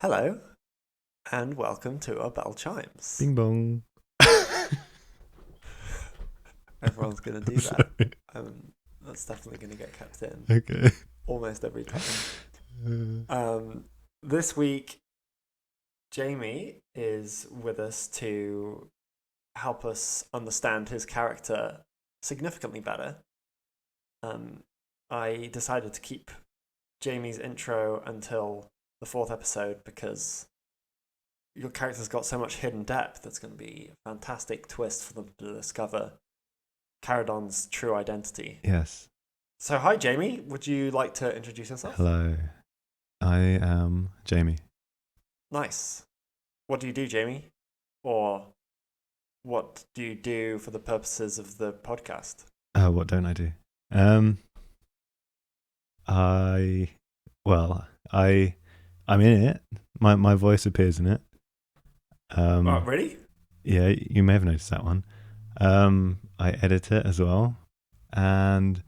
Hello, and welcome to our bell chimes. Bing bong. Everyone's going to do that. Sorry. That's definitely going to get kept in Okay. almost every time. This week, Jamie is with us to help us understand his character significantly better. I decided to keep Jamie's intro until the 4th episode because your character's got so much hidden depth. It's going to be a fantastic twist for them to discover Caradon's true identity. Yes. So, hi, Jamie. Would you like to introduce yourself? Hello. I am Jamie. Nice. What do you do, Jamie? Or what do you do for the purposes of the podcast? What don't I do? I'm in it. My voice appears in it. Oh, really? Yeah, you may have noticed that one. I edit it as well, and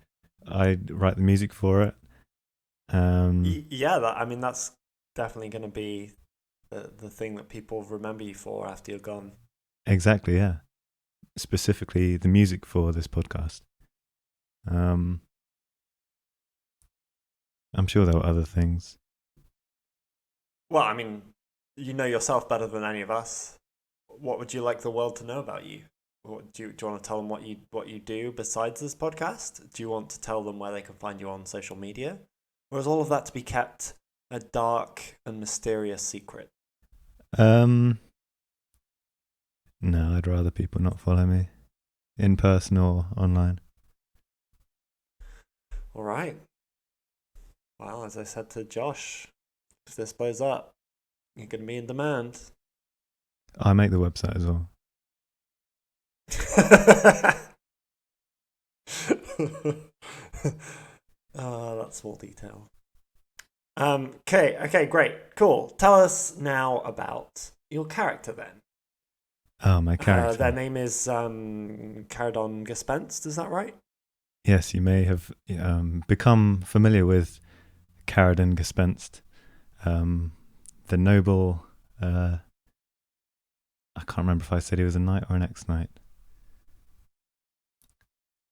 I write the music for it. That's definitely going to be the thing that people remember you for after you're gone. Exactly, yeah. Specifically, the music for this podcast. I'm sure there were other things. Well, I mean, you know yourself better than any of us. What would you like the world to know about you? Do you want to tell them what you do besides this podcast? Do you want to tell them where they can find you on social media? Or is all of that to be kept a dark and mysterious secret? No, I'd rather people not follow me in person or online. All right. Well, as I said to Josh, if this blows up, you're going to be in demand. I make the website as well. Oh, that small detail. Okay, great, cool. Tell us now about your character then. Oh, my character. Their name is Caradon Gespenst, is that right? Yes, you may have become familiar with Caradon Gespenst, the noble. I can't remember if I said he was a knight or an ex-knight.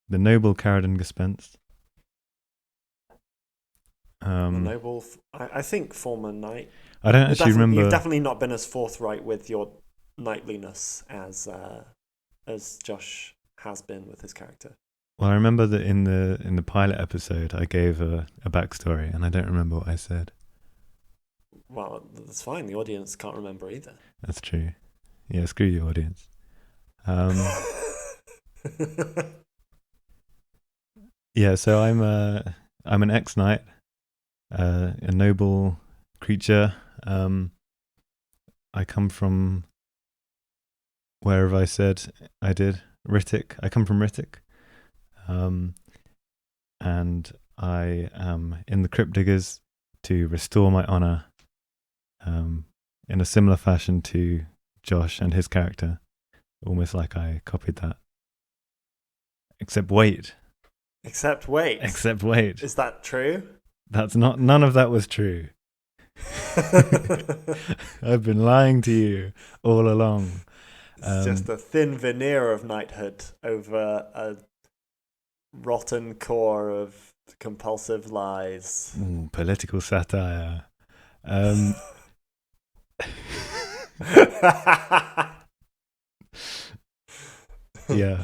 The noble Caradon Gespenst. The noble, I think former knight. I don't actually remember. You've definitely not been as forthright with your knightliness as Josh has been with his character. Well, I remember that in the pilot episode, I gave a backstory, and I don't remember what I said. Well, that's fine. The audience can't remember either. That's true. Yeah, screw you, audience. Yeah, so I'm an ex-knight, a noble creature. I come from wherever I said I did. Rittic. I come from Rittic. And I am in the Crypt Diggers to restore my honor, in a similar fashion to Josh and his character, almost like I copied that. Except wait. Is that true? None of that was true. I've been lying to you all along. It's just a thin veneer of knighthood over a rotten core of compulsive lies. Political satire. Yeah.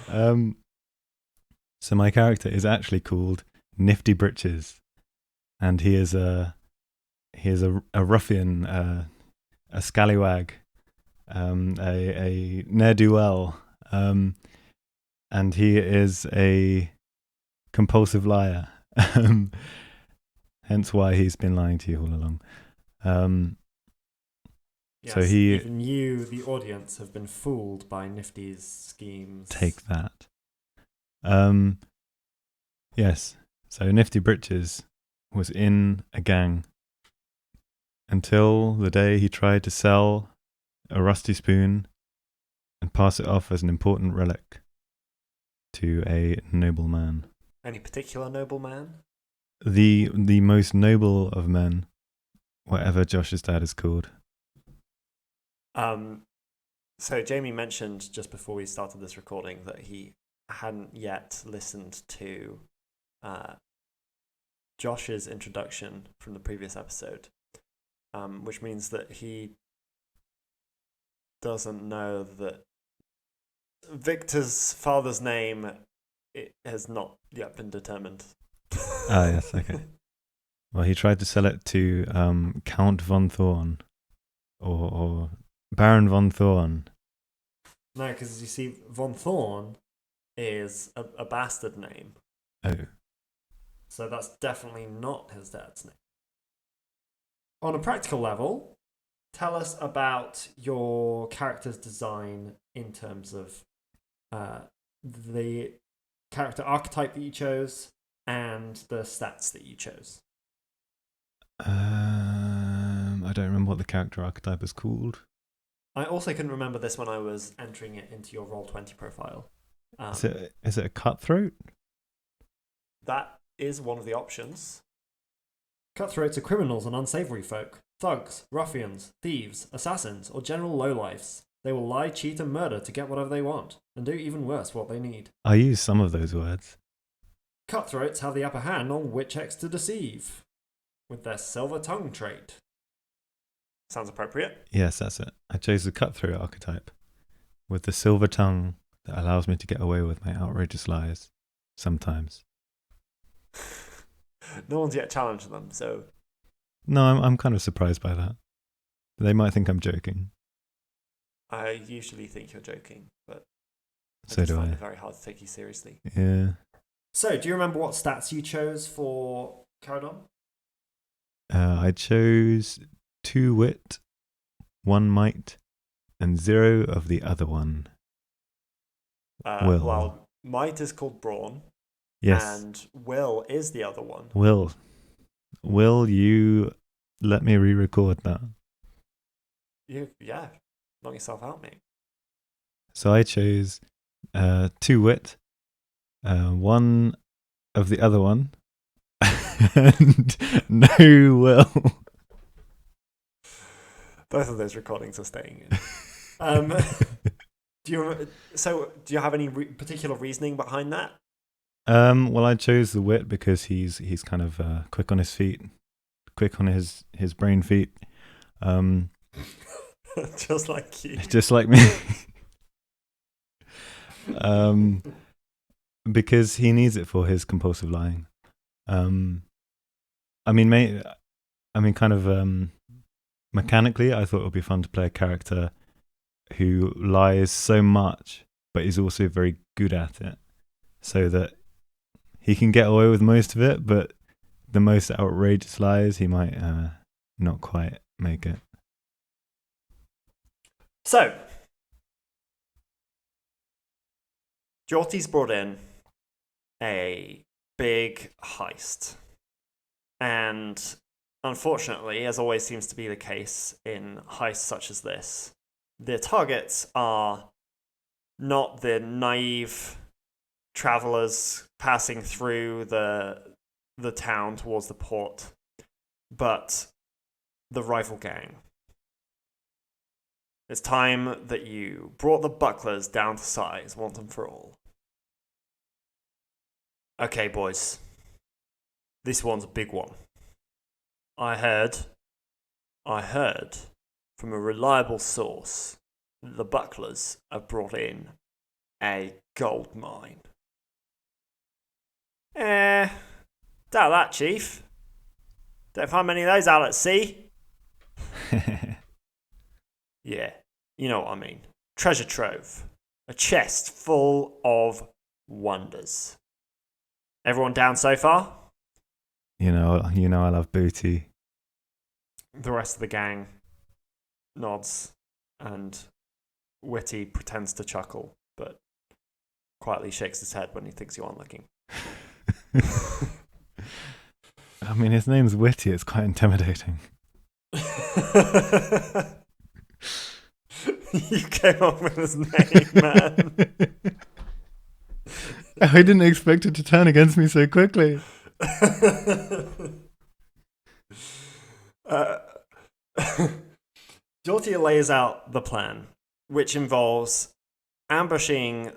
So my character is actually called Nifty Britches, and he is a ruffian, a scallywag, a ne'er-do-well, and he is a compulsive liar. Hence why he's been lying to you all along. Yes, so even you, the audience, have been fooled by Nifty's schemes. Take that. Yes. So Nifty Britches was in a gang until the day he tried to sell a rusty spoon and pass it off as an important relic to a noble man. Any particular noble man? The most noble of men, whatever Josh's dad is called. So Jamie mentioned just before we started this recording that he hadn't yet listened to Josh's introduction from the previous episode, which means that he doesn't know that Victor's father's name has not yet been determined. Ah, yes, okay. Well, he tried to sell it to Count von Thorn or Baron von Thorn. No, because you see, von Thorn is a bastard name. Oh. So that's definitely not his dad's name. On a practical level, tell us about your character's design in terms of the character archetype that you chose and the stats that you chose. I don't remember what the character archetype is called. I also couldn't remember this when I was entering it into your Roll20 profile. Is it a cutthroat? That is one of the options. Cutthroats are criminals and unsavory folk. Thugs, ruffians, thieves, assassins, or general lowlifes. They will lie, cheat, and murder to get whatever they want, and do even worse what they need. I use some of those words. Cutthroats have the upper hand on which X to deceive, with their silver tongue trait. Sounds appropriate. Yes, that's it. I chose the cutthroat archetype with the silver tongue that allows me to get away with my outrageous lies sometimes. No one's yet challenged them, so... No, I'm kind of surprised by that. They might think I'm joking. I usually think you're joking, but So do find I. it very hard to take you seriously. Yeah. So, do you remember what stats you chose for Caradon? I chose 2 wit, 1 might, and 0 of the other one. Will. Well, might is called brawn. Yes. And will is the other one. Will you let me re-record that? Yeah, knock yourself out, mate. So I chose 2 wit, 1 of the other one, and no will. Both of those recordings are staying in. Do you have any particular reasoning behind that? Well, I chose the wit because he's kind of quick on his feet, quick on his brain feet. Just like you. Just like me. Because he needs it for his compulsive lying. Mechanically, I thought it would be fun to play a character who lies so much, but is also very good at it, so that he can get away with most of it, but the most outrageous lies, he might not quite make it. So, Jorty's brought in a big heist. And unfortunately, as always seems to be the case in heists such as this, the targets are not the naive travelers passing through the town towards the port, but the rival gang. It's time that you brought the bucklers down to size once and for all. Okay, boys. This one's a big one. I heard from a reliable source that the bucklers have brought in a gold mine. Doubt that, Chief. Don't find many of those out at sea. Yeah, you know what I mean. Treasure trove. A chest full of wonders. Everyone down so far? You know, I love booty. The rest of the gang nods, and Witty pretends to chuckle, but quietly shakes his head when he thinks you aren't looking. I mean, his name's Witty. It's quite intimidating. You came up with his name, man. I didn't expect it to turn against me so quickly. Jortia lays out the plan, which involves ambushing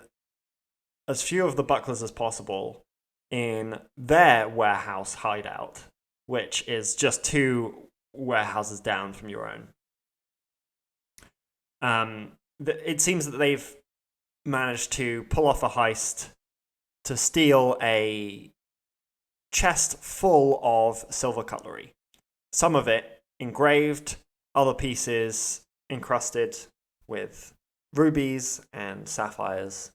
as few of the bucklers as possible in their warehouse hideout, which is just 2 warehouses down from your own. It seems that they've managed to pull off a heist to steal a chest full of silver cutlery. Some of it engraved, other pieces encrusted with rubies and sapphires.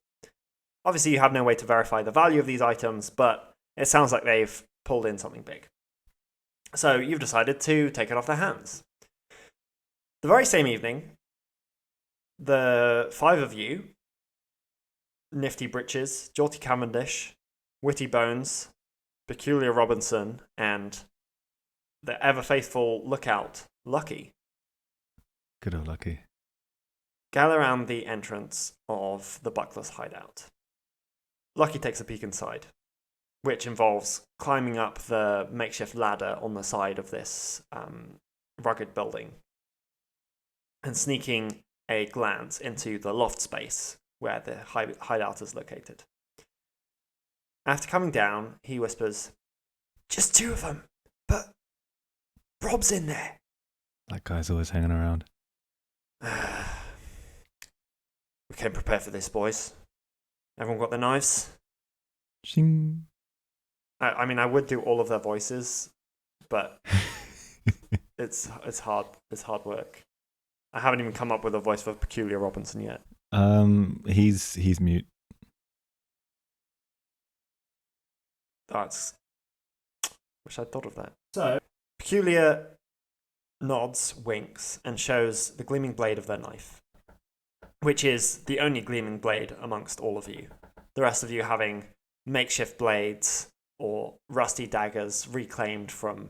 Obviously, you have no way to verify the value of these items, but it sounds like they've pulled in something big. So you've decided to take it off their hands. The very same evening, the 5 of you, Nifty Britches, Jolty Cavendish, Witty Bones, Peculiar Robinson, and the ever-faithful lookout, Lucky. Good old Lucky. Gather around the entrance of the Buckler's hideout. Lucky takes a peek inside, which involves climbing up the makeshift ladder on the side of this rugged building and sneaking a glance into the loft space where the hideout is located. After coming down, he whispers, "Just 2 of them, but Rob's in there." That guy's always hanging around. We came prepared for this, boys. Everyone got their knives? Shing. I mean, I would do all of their voices, but it's hard. It's hard work. I haven't even come up with a voice for Peculiar Robinson yet. He's mute. Wish I'd thought of that. So, Peculiar nods, winks, and shows the gleaming blade of their knife, which is the only gleaming blade amongst all of you. The rest of you having makeshift blades or rusty daggers reclaimed from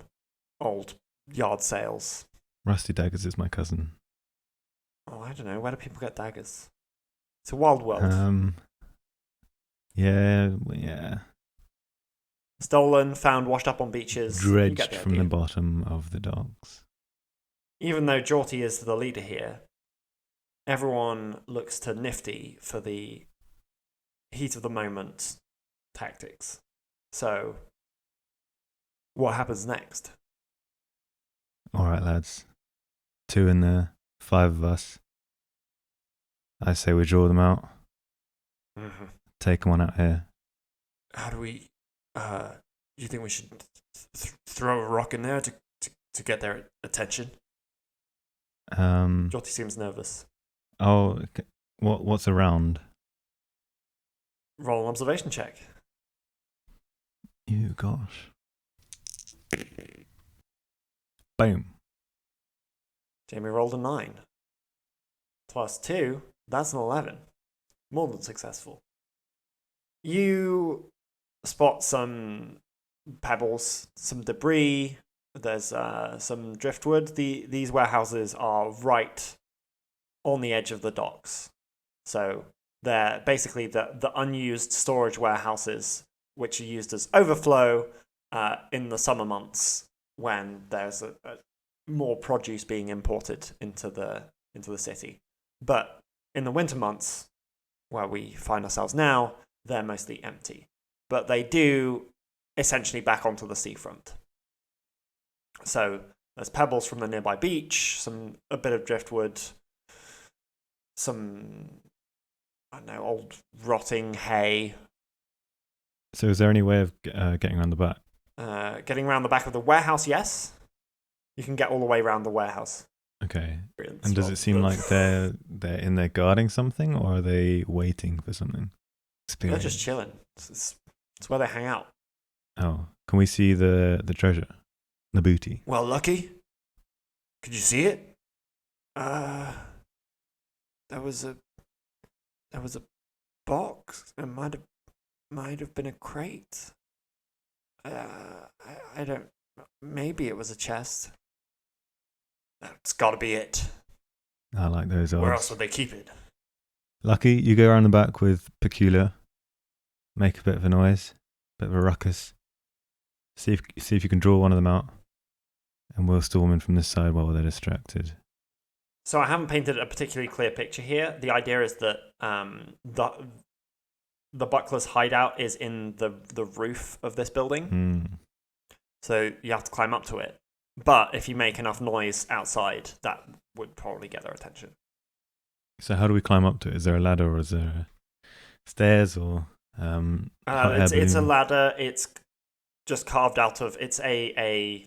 old yard sales. Rusty Daggers is my cousin. Oh, I don't know. Where do people get daggers? It's a wild world. Yeah. Stolen, found, washed up on beaches. Dredged from the bottom of the docks. Even though Jorty is the leader here, everyone looks to Nifty for the heat of the moment tactics. So, what happens next? All right, lads. 2 in there, 5 of us. I say we draw them out. Mm-hmm. Take them on out here. How do we... you think we should throw a rock in there to get their attention? Jotty seems nervous. Oh, what's around? Roll an observation check. You gosh. Boom. Jamie rolled a 9. Plus 2, that's an 11. More than successful. You spot some pebbles, some debris. There's some driftwood. These warehouses are right on the edge of the docks. So they're basically the unused storage warehouses, which are used as overflow in the summer months when there's a more produce being imported into the city. But in the winter months, where we find ourselves now, they're mostly empty. But they do essentially back onto the seafront. So there's pebbles from the nearby beach, a bit of driftwood, some, I don't know, old rotting hay. So is there any way of getting around the back? Getting around the back of the warehouse, yes. You can get all the way around the warehouse. Okay. And does it seem like they're in there guarding something, or are they waiting for something? They're just chilling. It's where they hang out. Oh, can we see the treasure, the booty? Well, Lucky, could you see it? There was a box. It might have been a crate. I don't. Maybe it was a chest. That's got to be it. I like those odds. Where else would they keep it? Lucky, you go around the back with Peculiar. Make a bit of a noise, bit of a ruckus. See if you can draw one of them out, and we'll storm in from this side while they're distracted. So I haven't painted a particularly clear picture here. The idea is that the buckler's hideout is in the roof of this building. So you have to climb up to it. But if you make enough noise outside, that would probably get their attention. So how do we climb up to it? Is there a ladder, or is there stairs, or it's a ladder. It's just carved out of. It's a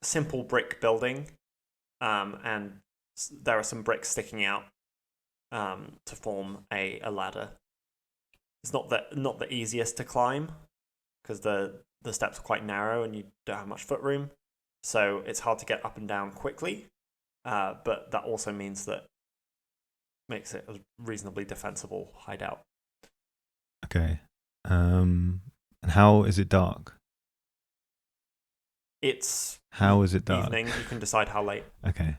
simple brick building, and there are some bricks sticking out to form a ladder. It's not the easiest to climb because the steps are quite narrow and you don't have much foot room, so it's hard to get up and down quickly. But that also means that makes it a reasonably defensible hideout. Okay. And how is it dark? How is it dark? Evening. You can decide how late. Okay.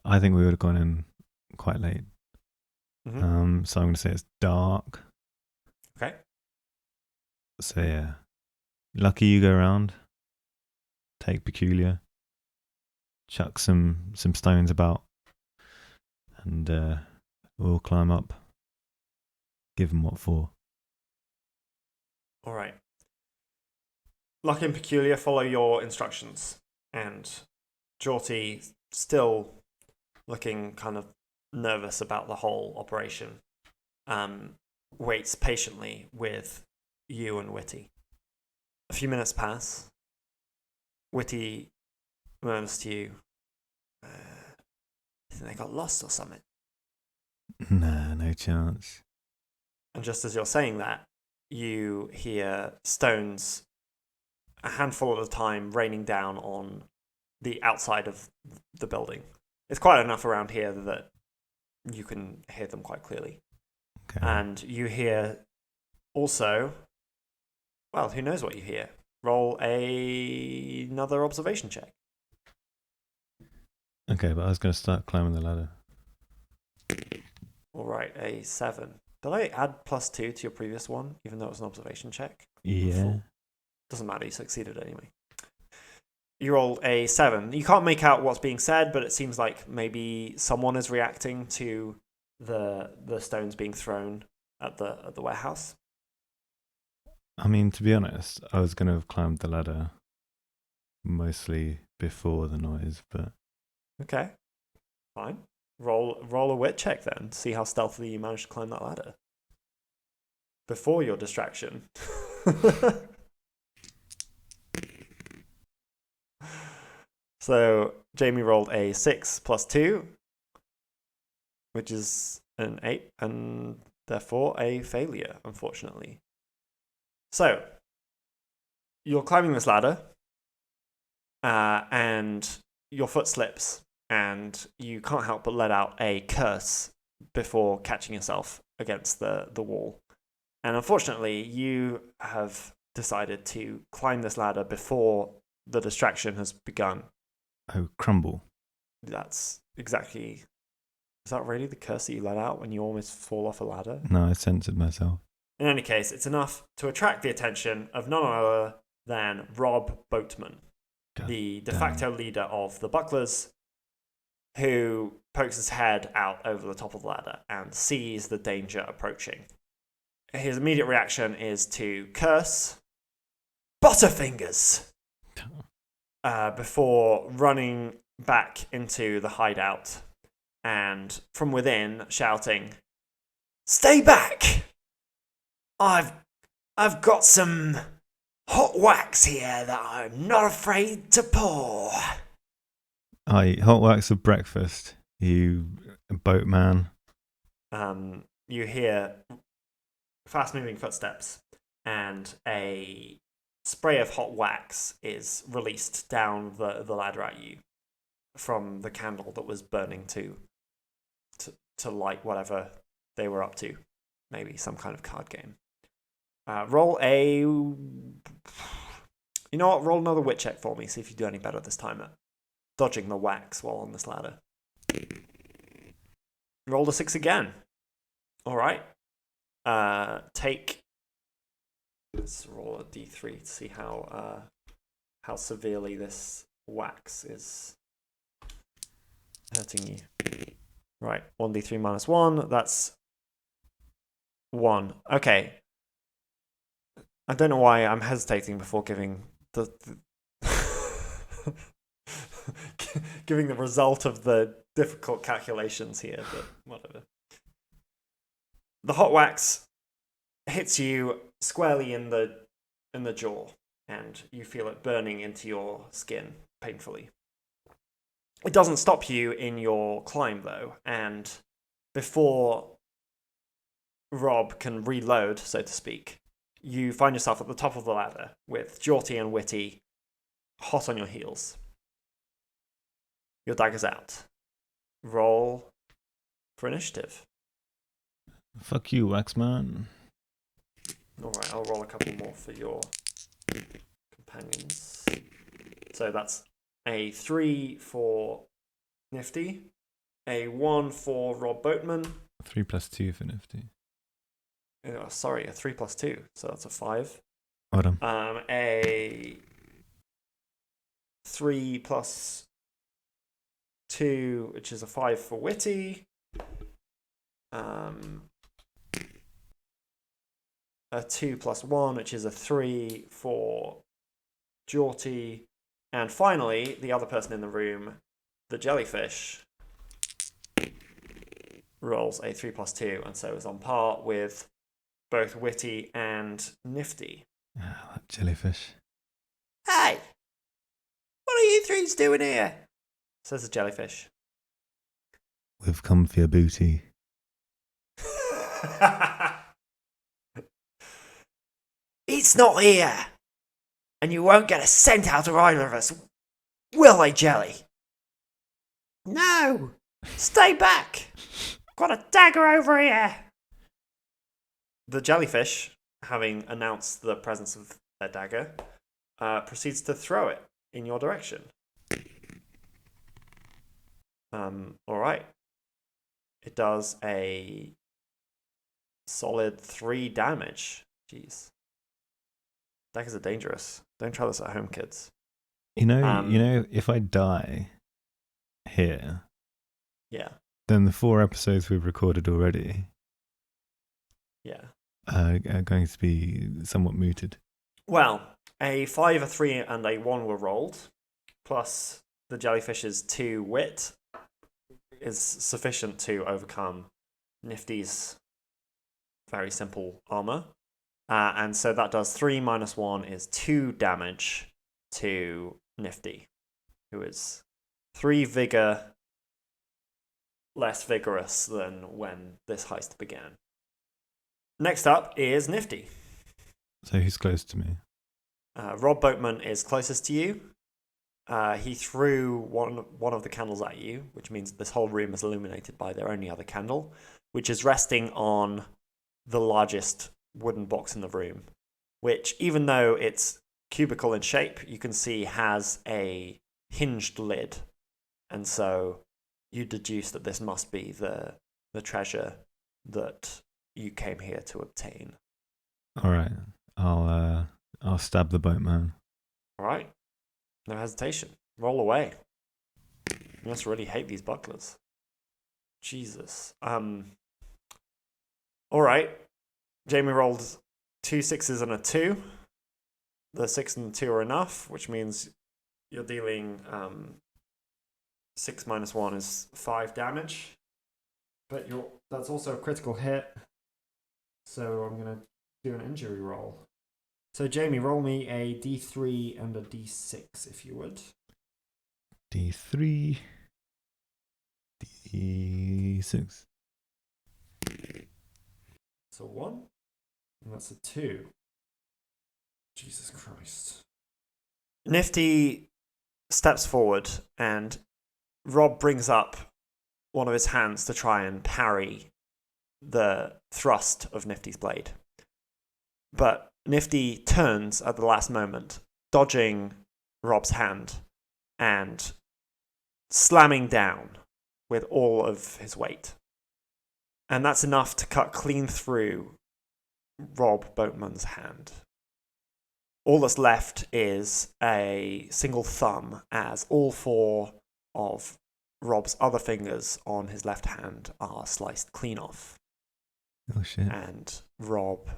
I think we would have gone in quite late. Mm-hmm. So I'm going to say it's dark. Okay. So yeah. Lucky you go around. Take Peculiar. Chuck some stones about. And we'll climb up. Give them what for. All right. Lucky and Peculiar follow your instructions. And Jorty, still looking kind of nervous about the whole operation, waits patiently with you and Witty. A few minutes pass. Witty murmurs to you, think they got lost or something? Nah, no chance. And just as you're saying that, you hear stones, a handful at a time, raining down on the outside of the building. It's quite enough around here that you can hear them quite clearly. Okay. And you hear also, well, who knows what you hear? Roll another observation check. Okay, but I was going to start climbing the ladder. All right, a 7. Did I add +2 to your previous one, even though it was an observation check? Yeah. Doesn't matter, you succeeded anyway. You rolled a 7. You can't make out what's being said, but it seems like maybe someone is reacting to the stones being thrown at the warehouse. I mean, to be honest, I was going to have climbed the ladder mostly before the noise, but... Okay, fine. Roll a wit check then. See how stealthily you managed to climb that ladder. Before your distraction. So, Jamie rolled a 6 + 2, which is an 8, and therefore a failure, unfortunately. So, you're climbing this ladder, and your foot slips, and you can't help but let out a curse before catching yourself against the wall. And unfortunately, you have decided to climb this ladder before the distraction has begun. Oh, crumble. That's exactly... Is that really the curse that you let out when you almost fall off a ladder? No, I censored myself. In any case, it's enough to attract the attention of none other than Rob Boatman, the de facto leader of the Bucklers, who pokes his head out over the top of the ladder and sees the danger approaching. His immediate reaction is to curse Butterfingers before running back into the hideout and from within shouting, "Stay back! I've got some hot wax here that I'm not afraid to pour." I eat hot wax for breakfast, you boatman. You hear fast-moving footsteps, and a spray of hot wax is released down the ladder at you from the candle that was burning to light whatever they were up to. Maybe some kind of card game. Roll a... You know what? Roll another wit check for me. See if you do any better this time at dodging the wax while on this ladder. Roll a 6 again. All right. Let's roll a d3 to see how severely this wax is hurting you. Right, 1d3 minus 1. That's 1. Okay. I don't know why I'm hesitating before giving the giving the result of the difficult calculations here, but whatever. The hot wax hits you squarely in the jaw, and you feel it burning into your skin painfully. It doesn't stop you in your climb, though, and before Rob can reload, so to speak, you find yourself at the top of the ladder with Jorty and Witty hot on your heels. Your dagger's out. Roll for initiative. Fuck you, Waxman. Alright, I'll roll a couple more for your companions. So that's a 3 for Nifty, a 1 for Rob Boatman. 3 plus 2 for Nifty. Oh, sorry, a 3 plus 2, so that's a 5. Well done. A 3 plus 2, which is a 5 for Witty. A 2 plus 1, which is a 3 for Jorty. And finally, the other person in the room, the jellyfish, rolls a 3 plus 2, and so is on par with both Witty and Nifty. Ah, that jellyfish. Hey! What are you threes doing here? Says the jellyfish. We've come for your booty. It's not here! And you won't get a cent out of either of us, will they, Jelly? No! Stay back! Got a dagger over here! The jellyfish, having announced the presence of their dagger, proceeds to throw it in your direction. Alright. It does a solid 3 damage. Jeez. Daggers are dangerous. Don't try this at home, kids. You know, if I die here, Yeah. then the 4 episodes we've recorded already Yeah. are going to be somewhat mooted. Well, a 5, a 3, and a 1 were rolled, plus the jellyfish's 2 wit is sufficient to overcome Nifty's very simple armor. And so that does 3 minus 1 is 2 damage to Nifty, who is 3 vigor less vigorous than when this heist began. Next up is Nifty. So who's close to me? Rob Boatman is closest to you. He threw one of the candles at you, which means this whole room is illuminated by their only other candle, which is resting on the largest wooden box in the room, which, even though it's cubical in shape, you can see has a hinged lid. And so you deduce that this must be the treasure that you came here to obtain. All right, I'll stab the boatman. All right. No hesitation. Roll away. You must really hate these bucklers. Jesus. All right. Jamie rolled 2 6s and a 2. The 6 and the 2 are enough, which means you're dealing 6 minus 1 is 5 damage. But that's also a critical hit. So I'm going to do an injury roll. So Jamie, roll me a D3 and a D6, if you would. D3, D6. It's a 1, and that's a 2. Jesus Christ. Nifty steps forward, and Rob brings up one of his hands to try and parry the thrust of Nifty's blade. But Nifty turns at the last moment, dodging Rob's hand and slamming down with all of his weight. And that's enough to cut clean through Rob Boatman's hand. All that's left is a single thumb as all 4 of Rob's other fingers on his left hand are sliced clean off. Oh shit. And Rob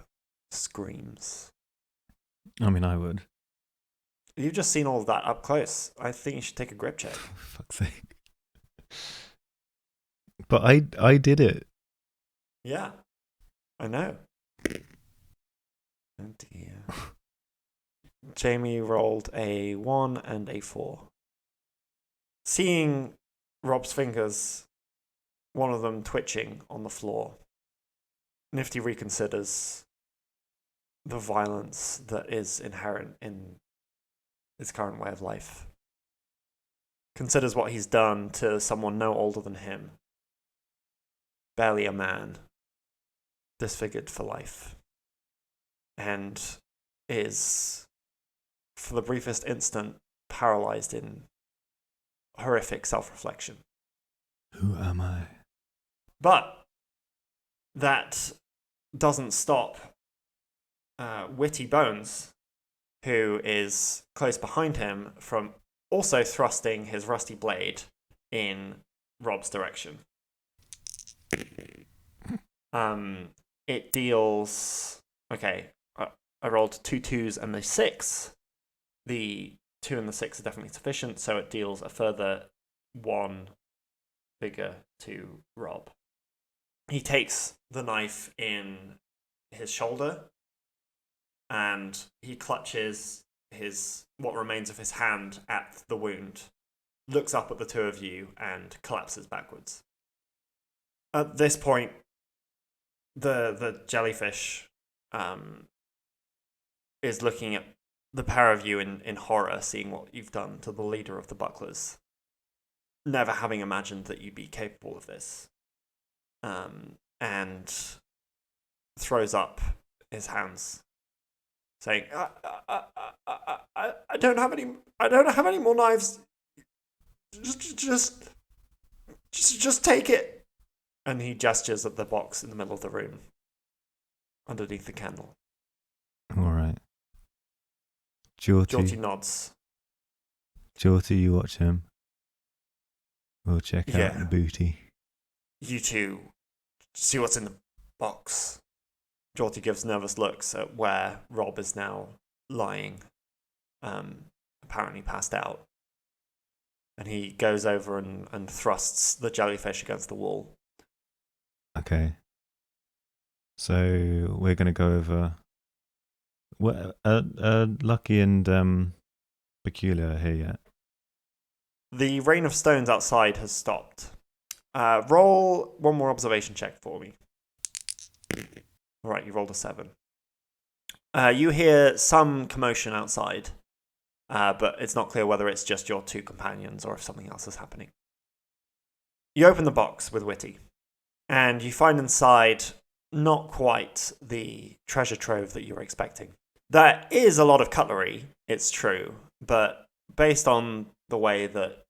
screams. I mean, I would. You've just seen all of that up close. I think you should take a grip check. For fuck's sake. But I did it. Yeah, I know. Oh dear. Jamie rolled a 1 and a 4. Seeing Rob's fingers, one of them twitching on the floor, Nifty reconsiders the violence that is inherent in his current way of life. Considers what he's done to someone no older than him. Barely a man. Disfigured for life. And is, for the briefest instant, paralyzed in horrific self-reflection. Who am I? But that doesn't stop Witty Bones, who is close behind him, from also thrusting his rusty blade in Rob's direction. It deals... Okay, I rolled 2 2s and a 6. The 2 and the 6 are definitely sufficient, so it deals a further 1 figure to Rob. He takes the knife in his shoulder and he clutches what remains of his hand at the wound, looks up at the two of you and collapses backwards. At this point, the jellyfish is looking at the pair of you in horror, seeing what you've done to the leader of the Bucklers, never having imagined that you'd be capable of this, and throws up his hands, saying, "I don't have any more knives. Just take it." And he gestures at the box in the middle of the room, underneath the candle. All right. Jorty nods. Jorty, you watch him. We'll check Yeah. out the booty. You two see what's in the box. Jorty gives nervous looks at where Rob is now lying, apparently passed out. And he goes over and thrusts the jellyfish against the wall. Okay. So we're going to go over... Lucky and Peculiar here yet? The rain of stones outside has stopped. Roll one more observation check for me. All right, you rolled a 7. You hear some commotion outside, but it's not clear whether it's just your two companions or if something else is happening. You open the box with Witty, and you find inside not quite the treasure trove that you were expecting. There is a lot of cutlery, it's true, but based on the way that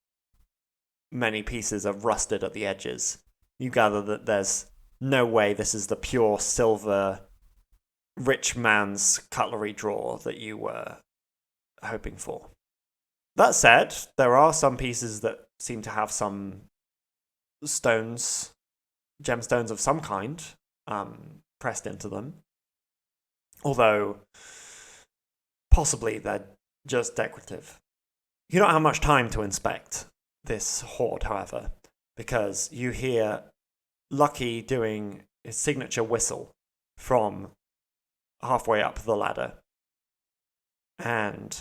many pieces are rusted at the edges, you gather that there's no way this is the pure silver rich man's cutlery drawer that you were hoping for. That said, there are some pieces that seem to have some stones, gemstones of some kind, pressed into them. Although, possibly they're just decorative. You don't have much time to inspect this hoard, however, because you hear Lucky doing his signature whistle from halfway up the ladder. And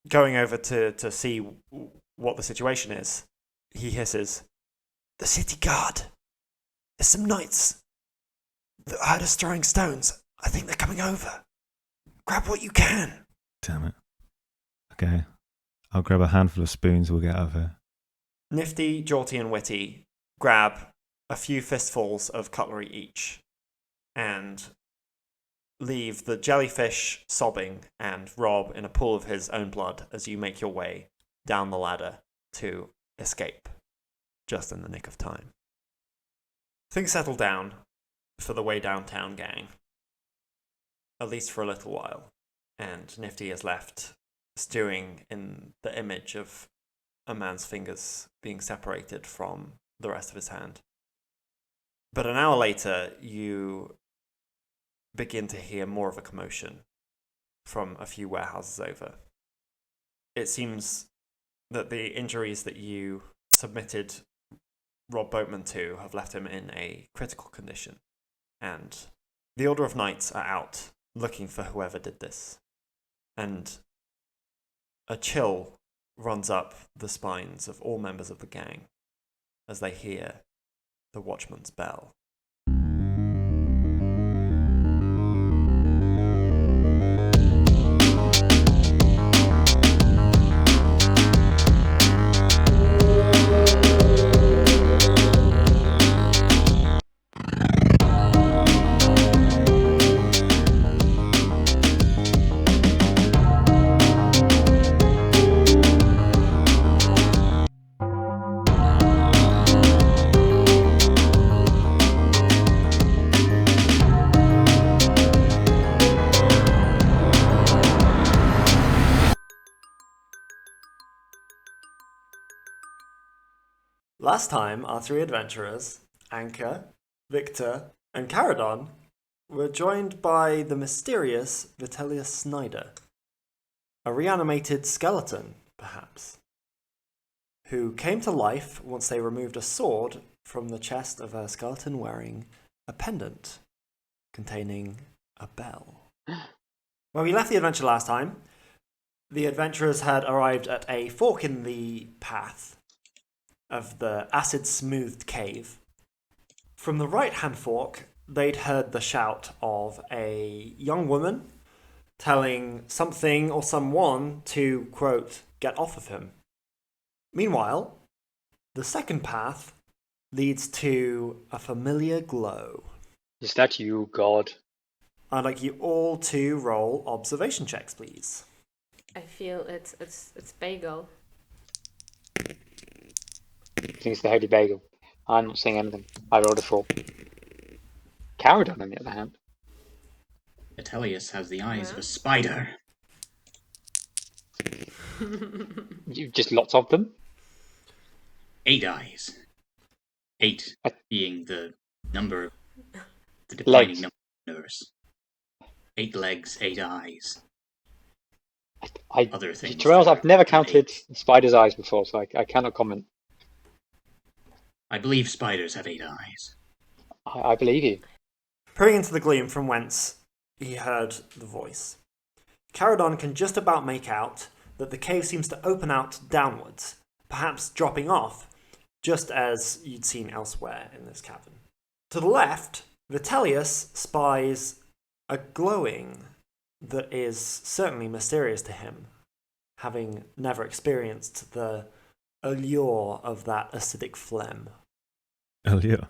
going over to see what the situation is, he hisses, "The city guard! There's some knights that heard us throwing stones. I think they're coming over. Grab what you can." Damn it. Okay. I'll grab a handful of spoons, we'll get out of here. Nifty, Jorty, and Witty grab a few fistfuls of cutlery each and leave the jellyfish sobbing and Rob in a pool of his own blood as you make your way down the ladder to escape, just in the nick of time. Things settle down for the way downtown gang, at least for a little while, and Nifty is left stewing in the image of a man's fingers being separated from the rest of his hand. But an hour later, you begin to hear more of a commotion from a few warehouses over. It seems that the injuries that you submitted Rob Boatman to have left him in a critical condition, and the Order of Knights are out looking for whoever did this. And a chill runs up the spines of all members of the gang as they hear the watchman's bell. Last time, our three adventurers, Anka, Victor, and Caradon, were joined by the mysterious Vitellius Snyder, a reanimated skeleton, perhaps, who came to life once they removed a sword from the chest of a skeleton wearing a pendant containing a bell. When we left the adventure last time, the adventurers had arrived at a fork in the path of the acid-smoothed cave. From the right-hand fork, they'd heard the shout of a young woman telling something or someone to, quote, get off of him. Meanwhile, the second path leads to a familiar glow. Is that you, God? I'd like you all to roll observation checks, please. I feel it's bagel. I think it's the Holy Bagel. I'm not seeing anything. I rolled a 4. Caradon, on the other hand. Vitellius has the eyes of a spider. You just lots of them? 8 eyes. 8 being the number, the defining Legs. number of the universe. 8 legs, 8 eyes. Other things. To be honest, I've never that are counted 8. spider's eyes before, so I cannot comment. I believe spiders have 8 eyes. I believe you. Peering into the gleam from whence he heard the voice, Caradon can just about make out that the cave seems to open out downwards, perhaps dropping off, just as you'd seen elsewhere in this cavern. To the left, Vitellius spies a glowing that is certainly mysterious to him, having never experienced the allure of that acidic phlegm. Allure.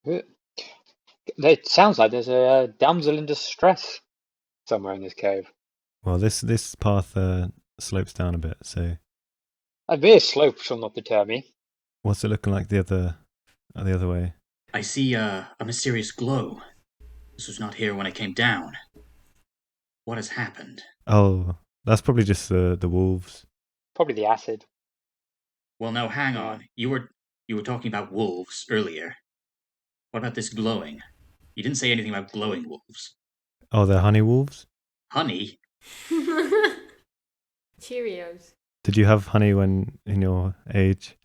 It sounds like there's a damsel in distress somewhere in this cave. Well, this path slopes down a bit, so A mere slope shall not deter me. what's it looking like the other way? I see a mysterious glow. This was not here when I came down. What has happened? Oh, that's probably just the wolves. Probably the acid. Well, no, hang on. You were talking about wolves earlier. What about this glowing? You didn't say anything about glowing wolves. Oh, they're honey wolves? Honey? Cheerios. Did you have honey when in your age?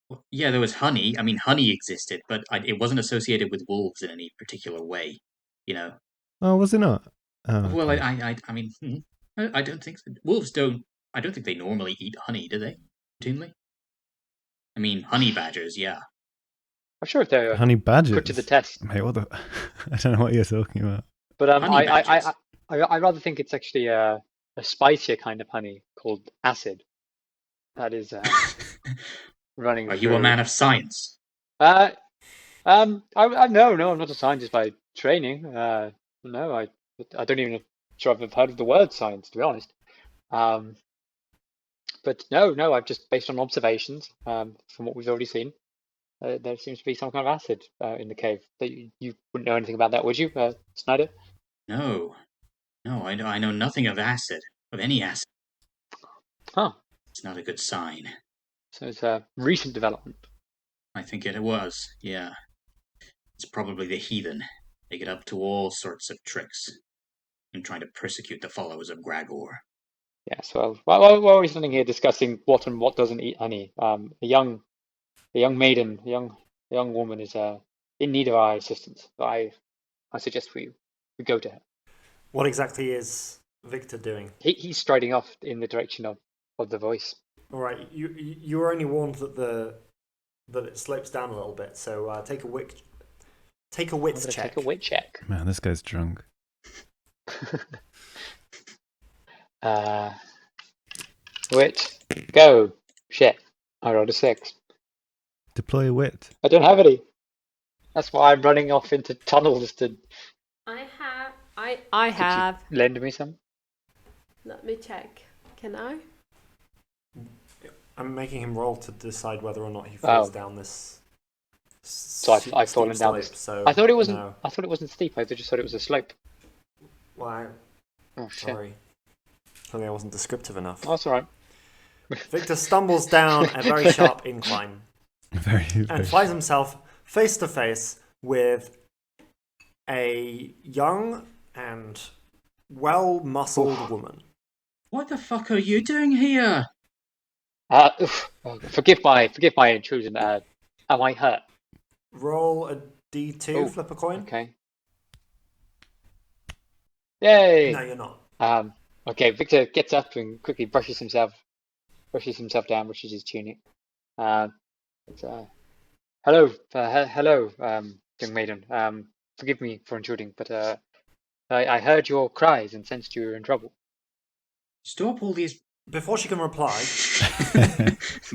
Well, yeah, there was honey. I mean, honey existed, but it wasn't associated with wolves in any particular way. You know. Oh, was it not? Oh, Well, okay. I mean, I don't think so. Wolves don't. I don't think they normally eat honey, do they? Routinely. I mean, honey badgers, yeah. I'm sure they're Honey badgers. put to the test. Mate, what the? I don't know what you're talking about. But Honey badgers. I rather think it's actually a spicier kind of honey called acid. That is running. Are you a man of science? No, I'm not a scientist by training. No, I don't even sure if I've heard of the word science, to be honest. But no, I've just based on observations from what we've already seen. There seems to be some kind of acid in the cave. You wouldn't know anything about that, would you, Snyder? No, I know nothing of acid, of any acid. Huh. It's not a good sign. So it's a recent development. I think it was, yeah. It's probably the heathen. They get up to all sorts of tricks in trying to persecute the followers of Gragor. Yes, well, while we're standing here discussing what and what doesn't eat honey, a young maiden, a young woman is in need of our assistance. I suggest we go to her. What exactly is Victor doing? He's striding off in the direction of the voice. All right, you were only warned that it slopes down a little bit, so take a wits check. Take a wit check. Man, this guy's drunk. Wit, go. Shit, I rolled a 6. Deploy wit. I don't have any. That's why I'm running off into tunnels to. I have. You lend me some. Let me check. Can I? I'm making him roll to decide whether or not he falls down this. So I've fallen down slope, this. so I thought it wasn't. no. I thought it wasn't steep. I just thought it was a slope. Wow, Oh shit. sorry. I think I wasn't descriptive enough. Oh, that's all right. Victor stumbles down a very sharp incline Very. and finds himself face to face with a young and well-muscled woman. What the fuck are you doing here? Forgive my intrusion. Am I hurt? Roll a d2, Oh, flip a coin. Okay. Yay! No, you're not. Okay, Victor gets up and quickly brushes himself down, brushes his tunic. Hello, young maiden. Forgive me for intruding, but I heard your cries and sensed you were in trouble. Stop all these. Before she can reply,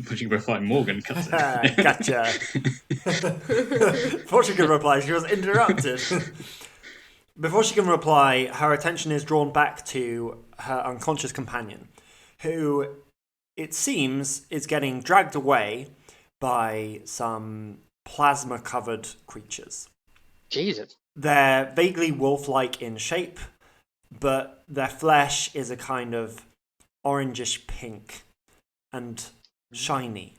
Pushing breath like Morgan cuts it. gotcha. Before she can reply, she was interrupted. Before she can reply, her attention is drawn back to her unconscious companion, who, it seems, is getting dragged away by some plasma-covered creatures. Jesus. They're vaguely wolf-like in shape, but their flesh is a kind of orangish pink and shiny,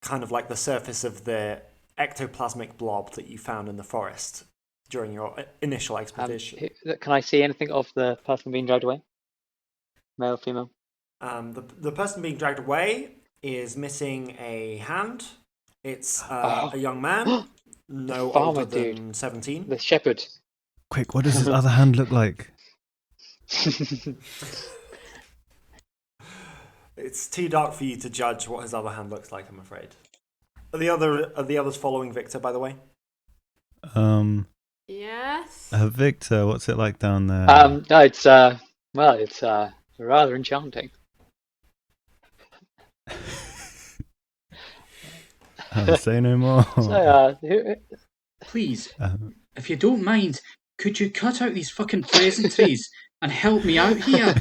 kind of like the surface of the ectoplasmic blob that you found in the forest during your initial expedition. Can I see anything of the person being dragged away? Male, female? The person being dragged away is missing a hand. It's a young man, no farmer older than dude. 17. The shepherd. Quick, what does his other hand look like? It's too dark for you to judge what his other hand looks like, I'm afraid. Are the others following Victor, by the way? Yes. Victor, what's it like down there? No, it's rather enchanting. Say no more. So, Please, if you don't mind, could you cut out these fucking pleasantries and help me out here?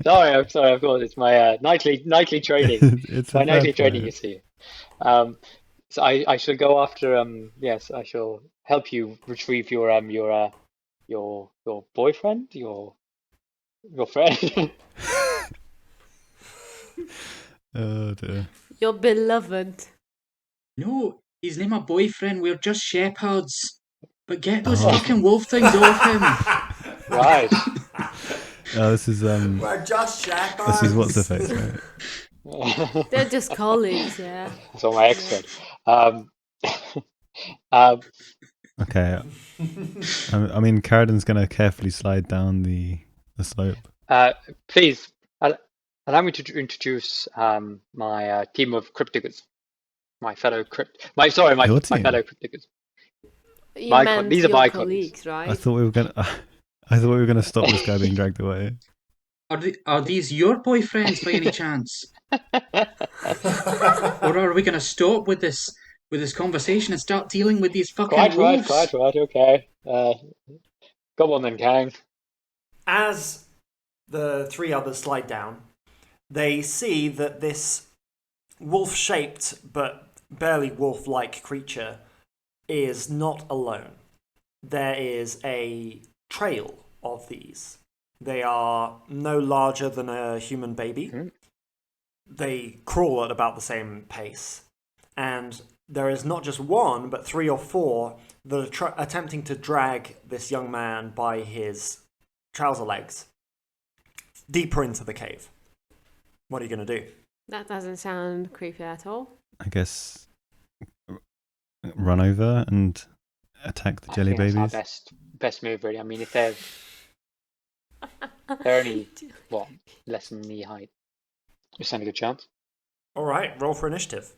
sorry, of course, it's my nightly training. It's My a nightly fair training, play. you see. So I shall go after yes, I shall help you retrieve your boyfriend, your friend. Oh dear. Your beloved. No, he's not my boyfriend. We're just shepherds. But get those fucking wolf things off him. Right. Oh, this is We're just shepherds. this is what's the face, right? They're just colleagues, yeah. That's what my ex said. Okay. I mean, Carradon's gonna carefully slide down the slope. Please allow me to introduce my team of crypt diggers. My fellow crypt. My Your fellow team? crypt diggers. You My meant these are your my colleagues, right? I thought we were gonna stop this guy being dragged away. Are these your boyfriends by any chance? Or are we going to stop with this conversation and start dealing with these fucking wolves? Quite right, okay. Come on then, Kang. As the three others slide down, they see that this wolf-shaped but barely wolf-like creature is not alone. There is a trail of these. They are no larger than a human baby. they crawl at about the same pace. And there is not just one, but 3 or 4 that are attempting to drag this young man by his trouser legs deeper into the cave. What are you going to do? That doesn't sound creepy at all. I guess run over and attack the jelly I think babies. that's our best move, really. I mean, if they're only less than knee height, we stand a good chance. All right, roll for initiative.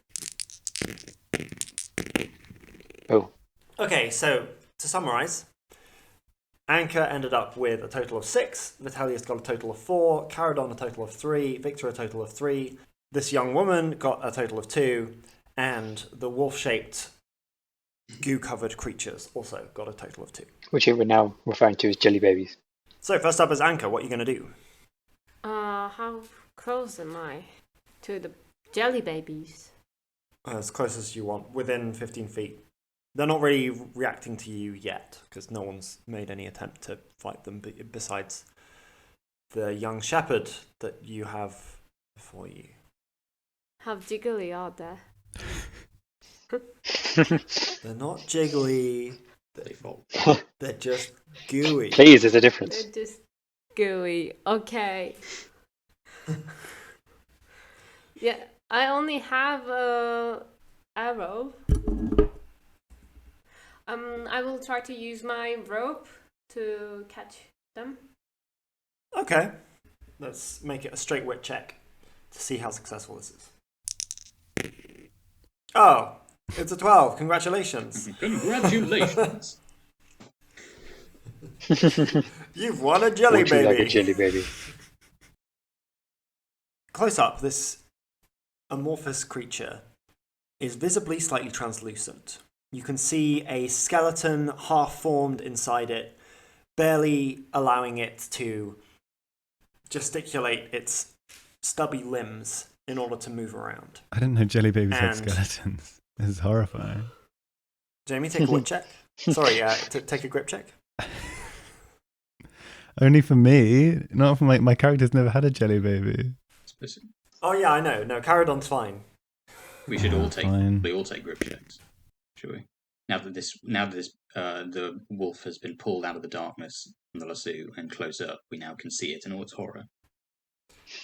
Oh, Okay, so to summarize, Anchor ended up with a total of 6, Vitellius got a total of 4, Caradon a total of 3, Victor a total of 3, this young woman got a total of 2, and the wolf-shaped goo-covered creatures also got a total of 2. which we're now referring to as jelly babies. So first up is Anchor, what are you going to do? How close am I to the jelly babies? As close as you want, within 15 feet. They're not really reacting to you yet, because no one's made any attempt to fight them besides the young shepherd that you have before you. How jiggly are they? They're not jiggly, they're just gooey. Please, there's a difference. They're just gooey. Okay. Yeah, I only have a arrow. I will try to use my rope to catch them. Okay, let's make it a straight wit check to see how successful this is. Oh, it's a 12. Congratulations. Congratulations. You've won a jelly Would you baby. like a jelly baby? Close up, this amorphous creature is visibly slightly translucent. You can see a skeleton half-formed inside it, barely allowing it to gesticulate its stubby limbs in order to move around. I didn't know jelly babies had And- skeletons. This is horrifying. Jamie, take a wit check. Sorry, take a grip check. Only for me, not for my character's never had a jelly baby. Oh yeah, I know. No, Caradon's fine. We should all take Fine. grip checks, should we? Now that the wolf has been pulled out of the darkness from the lasso and close up, we now can see it in all its horror.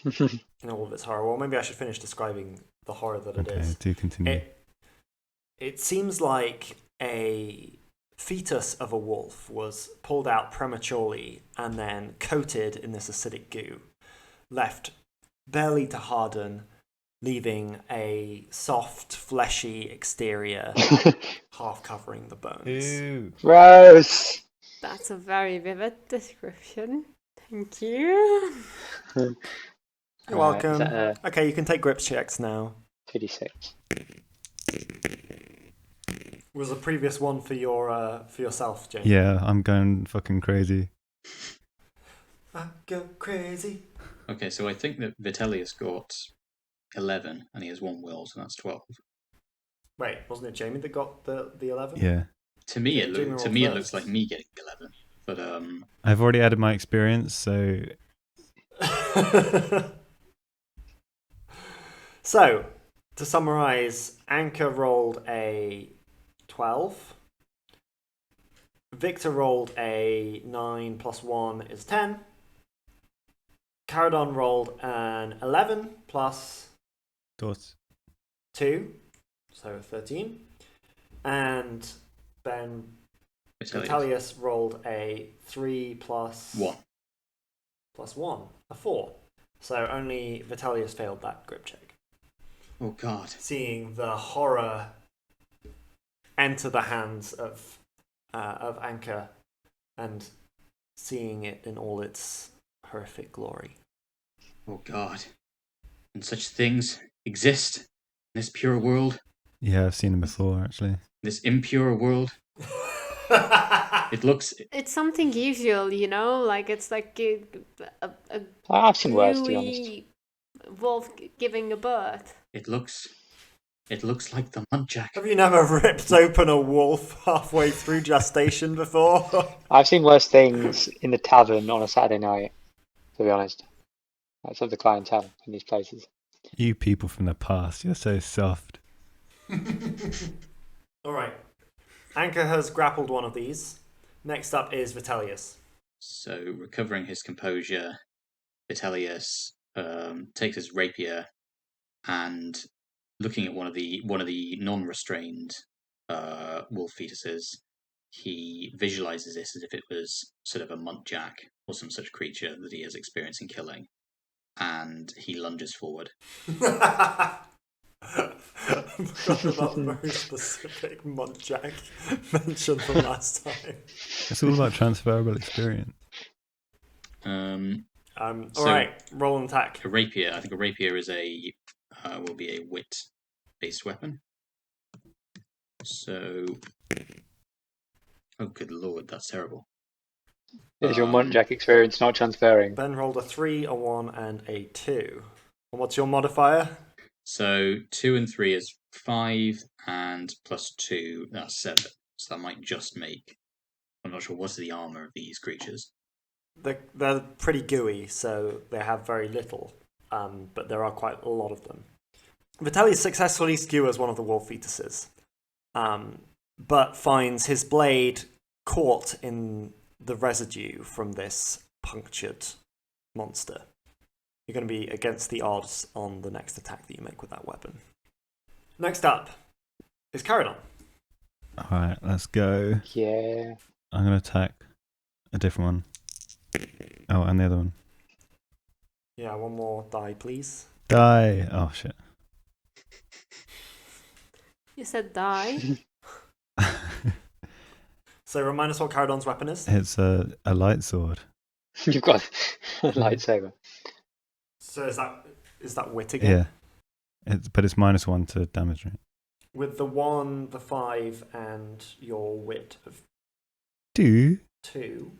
In all of its horror. Well, maybe I should finish describing the horror that it Okay, is. do continue. It seems like a fetus of a wolf was pulled out prematurely and then coated in this acidic goo, left barely to harden, leaving a soft, fleshy exterior half covering the bones. Ew. Gross! That's a very vivid description. Thank you. You're Alright, welcome. is that Okay, you can take grip checks now. 2d6? Was the previous one for yourself, James? Yeah, I'm going fucking crazy. I go crazy. Okay, so I think that Vitellius got 11, and he has 1 will, so that's 12. Wait, wasn't it Jamie that got the 11? Yeah. To me, Yeah, it Jamie looks rolled looks first. like me getting 11, but I've already added my experience, so So, to summarise, Anchor rolled a 12. Victor rolled a 9 plus 1 is 10. Caradon rolled an 11 plus thoughts. 2, so 13. And then Vitellius rolled a 3 plus 1. plus 1, a 4. So only Vitellius failed that grip check. Oh God! Seeing the horror enter the hands of Anchor and seeing it in all its horrific glory. Oh God! And such things exist in this pure world, Yeah, I've seen them before, actually. this impure world. It looks. It's something usual, you know? Like, it's like a I've seen worse, to be honest. gooey wolf giving a birth. It looks like the Muntjac. Have you never ripped open a wolf halfway through gestation before? I've seen worse things in the tavern on a Saturday night, to be honest. That's of the clientele in these places. You people from the past, you're so soft. All right. Anchor has grappled one of these. Next up is Vitellius. So, recovering his composure, Vitellius takes his rapier and, looking at one of the non-restrained wolf fetuses, he visualizes this as if it was sort of a muntjac or some such creature that he is experiencing killing, and he lunges forward. I forgot about the very specific muntjac mentioned from last time. It's all about transferable experience. All So- right, roll an attack. A rapier. I think a rapier is will be a wit-based weapon. So, oh good lord, that's terrible. Is your muntjac experience not transferring? Ben rolled a 3, a 1, and a 2. And what's your modifier? So 2 and 3 is 5, and plus 2, that's 7. So that might just make. I'm not sure what's the armor of these creatures. They're pretty gooey, so they have very little, but there are quite a lot of them. Vitellius successfully skewers one of the wolf fetuses, but finds his blade caught in the residue from this punctured monster. You're going to be against the odds on the next attack that you make with that weapon. Next up is Caradon. Alright, let's go. Yeah. I'm going to attack a different one. Oh, and the other one. Yeah, one more die, please. Die! Oh, shit. You said die. So remind us what Caradon's weapon is. It's a light sword. You've got a lightsaber. So is that wit again? Yeah. But it's -1 to damage rate. With the 1, the 5, and your wit of 2. 2,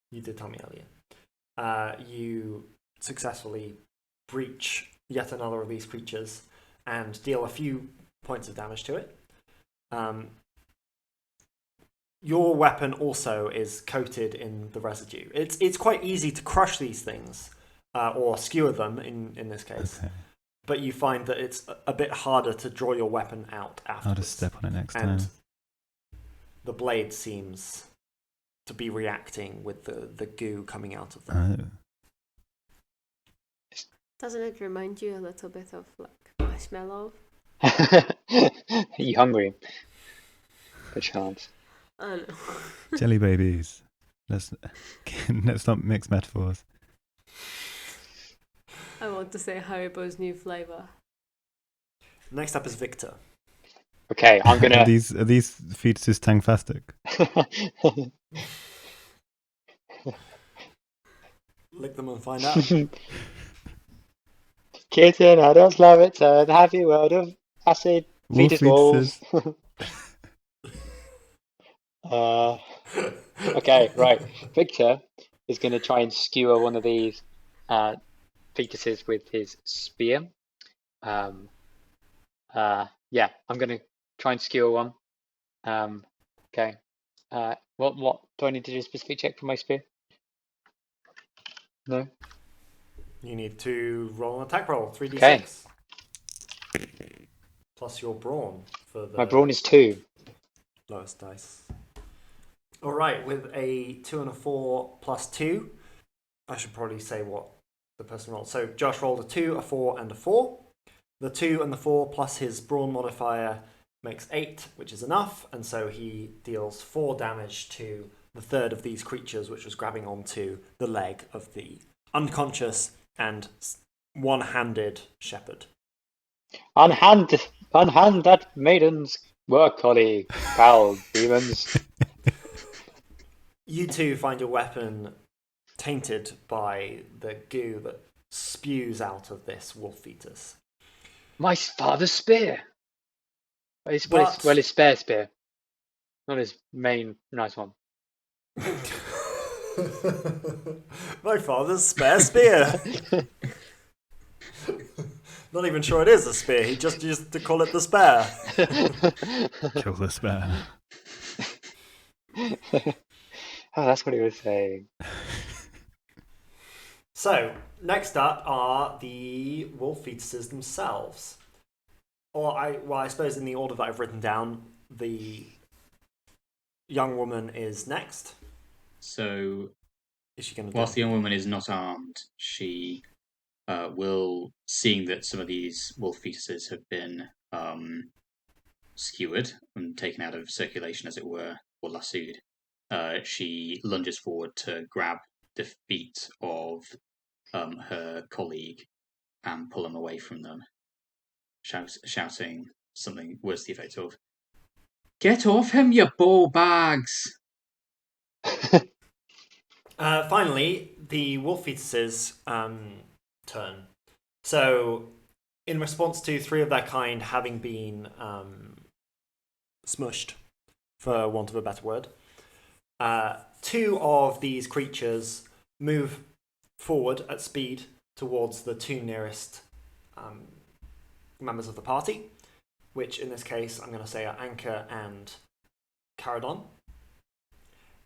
you did tell me earlier, you successfully breach yet another of these creatures and deal a few points of damage to it. Your weapon also is coated in the residue. It's quite easy to crush these things, or skewer them in this case. Okay. But you find that it's a bit harder to draw your weapon out afterwards. I'll just step on it next And time. the blade seems to be reacting with the goo coming out of them. Oh. Doesn't it remind you a little bit of like marshmallow? Are you hungry? Perchance. I don't know. Jelly babies. Let's not mix metaphors. I want to say Haribo's new flavor. Next up is Victor. Okay, I'm Are gonna. these fetuses tangfastic? Lick them and find out. Kitten, I just love it. So the happy world of acid Wolf fetus wolves. fetuses. Okay, right. Victor is going to try and skewer one of these fetuses with his spear. Yeah, I'm going to try and skewer one. Okay. What do I need to do a specific check for my spear? No. You need to roll an attack roll, 3d6. Okay. Plus your brawn for the My brawn is 2. lowest dice. All right, with a 2 and a 4 plus 2, I should probably say what the person rolled. So Josh rolled a 2, a 4, and a 4. The 2 and the 4 plus his brawn modifier makes 8, which is enough, and so he deals 4 damage to the third of these creatures, which was grabbing onto the leg of the unconscious and one-handed shepherd. Unhand that maiden's work colleague, pal, demons. You two find your weapon tainted by the goo that spews out of this wolf fetus. My father's spear. His But- spare spear, not his main nice one. My father's spare spear. Not even sure it is a spear. He just used to call it the spare. Kill the spare. Oh, that's what he was saying. So, next up are the wolf fetuses themselves. I suppose in the order that I've written down, the young woman is next. So, Is she going to whilst the young woman is not armed, she will, seeing that some of these wolf fetuses have been skewered and taken out of circulation, as it were, or lassoed, she lunges forward to grab the feet of her colleague and pull him away from them, shouting something words to the effect of, "Get off him, you ball bags!" Finally, the wolf fetuses turn. So, in response to 3 of their kind having been smushed, for want of a better word, 2 of these creatures move forward at speed towards the 2 nearest members of the party, which in this case I'm going to say are Anka and Caradon,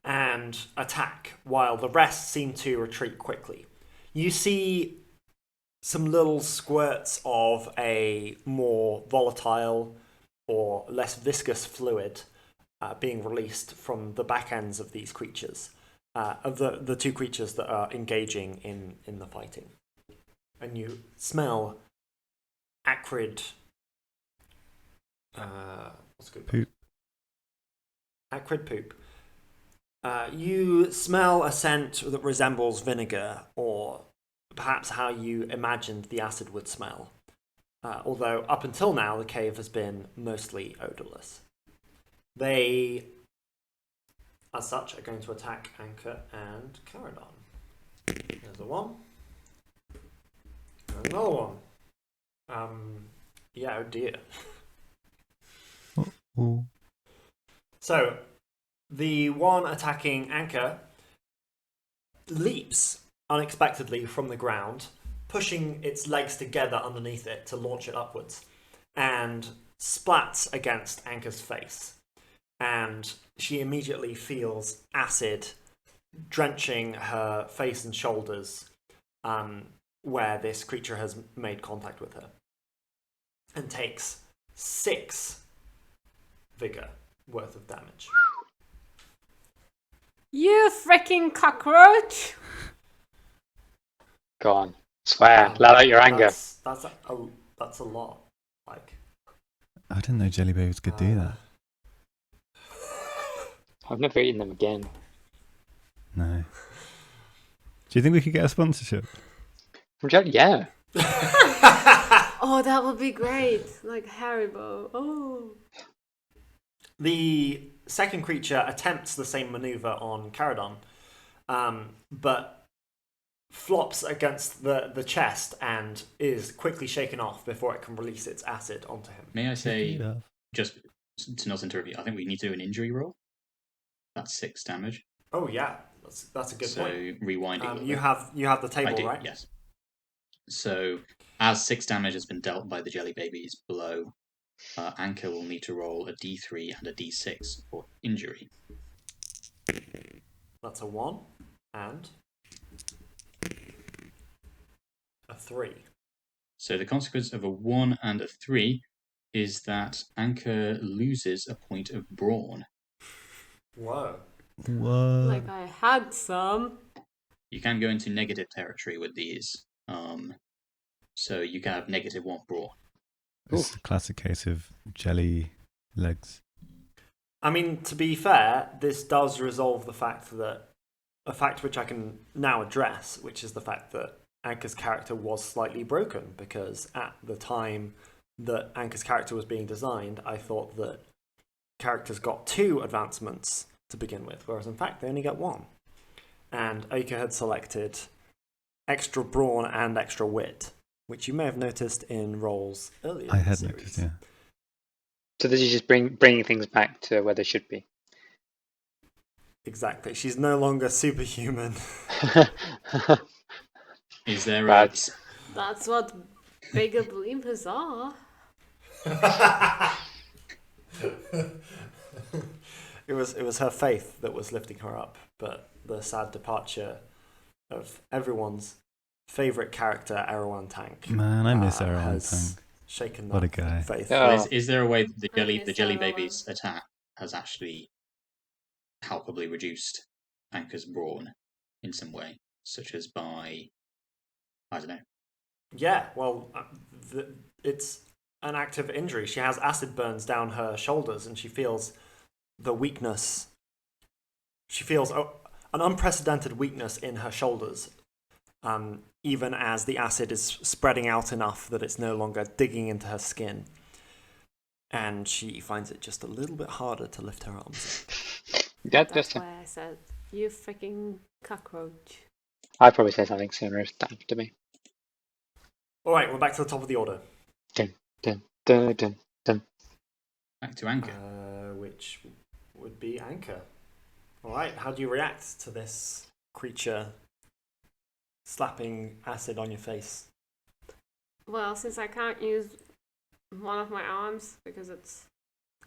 and attack while the rest seem to retreat quickly. You see some little squirts of a more volatile or less viscous fluid being released from the back ends of these creatures, of the 2 creatures that are engaging in the fighting. And you smell acrid... what's good? Poop. Acrid poop. You smell a scent that resembles vinegar, or perhaps how you imagined the acid would smell. Although up until now, the cave has been mostly odorless. They, as such, are going to attack Anka and Caradon. There's a 1. And another 1. Yeah, oh dear. Ooh. So, the one attacking Anka leaps unexpectedly from the ground, pushing its legs together underneath it to launch it upwards, and splats against Anka's face. And she immediately feels acid drenching her face and shoulders where this creature has made contact with her, and takes 6 vigor worth of damage. You freaking cockroach! Go on. Swear. Let out your anger. That's a lot. Like, I didn't know jelly babies could do that. I've never eaten them again. No. Do you think we could get a sponsorship? From jelly? Yeah. Oh, that would be great. Like Haribo. Oh. The second creature attempts the same maneuver on Caradon, but flops against the chest and is quickly shaken off before it can release its acid onto him. May I say, just to not interrupt you, I think we need to do an injury roll. That's 6 damage. Oh yeah, that's a good point. So rewinding. You have the table, I do, right? yes. So as 6 damage has been dealt by the jelly babies below, Anka will need to roll a d3 and a d6 for injury. That's a 1 and a 3. So the consequence of a 1 and a 3 is that Anka loses a point of brawn. Whoa. What? Like I had some. You can go into negative territory with these. So you can have -1 brawn. This is a classic case of jelly legs. I mean, to be fair, this does resolve a fact which I can now address, which is the fact that Anka's character was slightly broken, because at the time that Anka's character was being designed, I thought that characters got 2 advancements to begin with, whereas in fact they only get 1. And Aika had selected extra brawn and extra wit, which you may have noticed in roles earlier. I in the had series. noticed, yeah. So this is just bringing things back to where they should be. Exactly. She's no longer superhuman. Is there That's what bigger bloopers are. It was her faith that was lifting her up, but the sad departure of everyone's favorite character, Erwan Tank. Man, I miss Erwan has Tank. shaken What a that guy. faith. Is there a way that I the miss jelly everyone. baby's attack has actually palpably reduced Anka's brawn in some way, such as by, I don't know. Yeah, well, it's an active injury. She has acid burns down her shoulders, and she feels the weakness. She feels an unprecedented weakness in her shoulders, even as the acid is spreading out enough that it's no longer digging into her skin. And she finds it just a little bit harder to lift her arms up. That's why I said, you freaking cockroach. I'd probably say something similar to me. All right, we're back to the top of the order. Dun, dun, dun, dun, dun. Back to Anka. Which would be Anka. All right, how do you react to this creature slapping acid on your face? Well, since I can't use one of my arms because it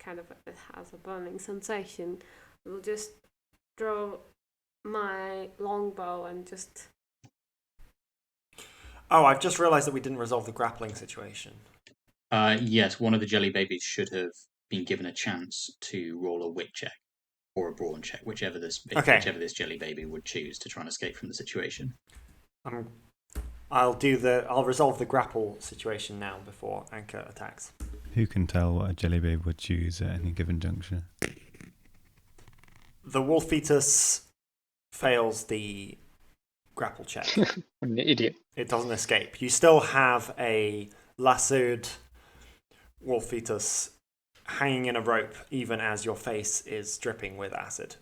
has a burning sensation, I will just draw my longbow and just. Oh, I've just realised that we didn't resolve the grappling situation. Yes, one of the jelly babies should have been given a chance to roll a wit check or a brawn check, whichever this jelly baby would choose to try and escape from the situation. I'll resolve the grapple situation now before Anka attacks. Who can tell what a jelly babe would choose at any given juncture? The wolf fetus fails the grapple check. What an idiot. It doesn't escape. You still have a lassoed wolf fetus hanging in a rope, even as your face is dripping with acid.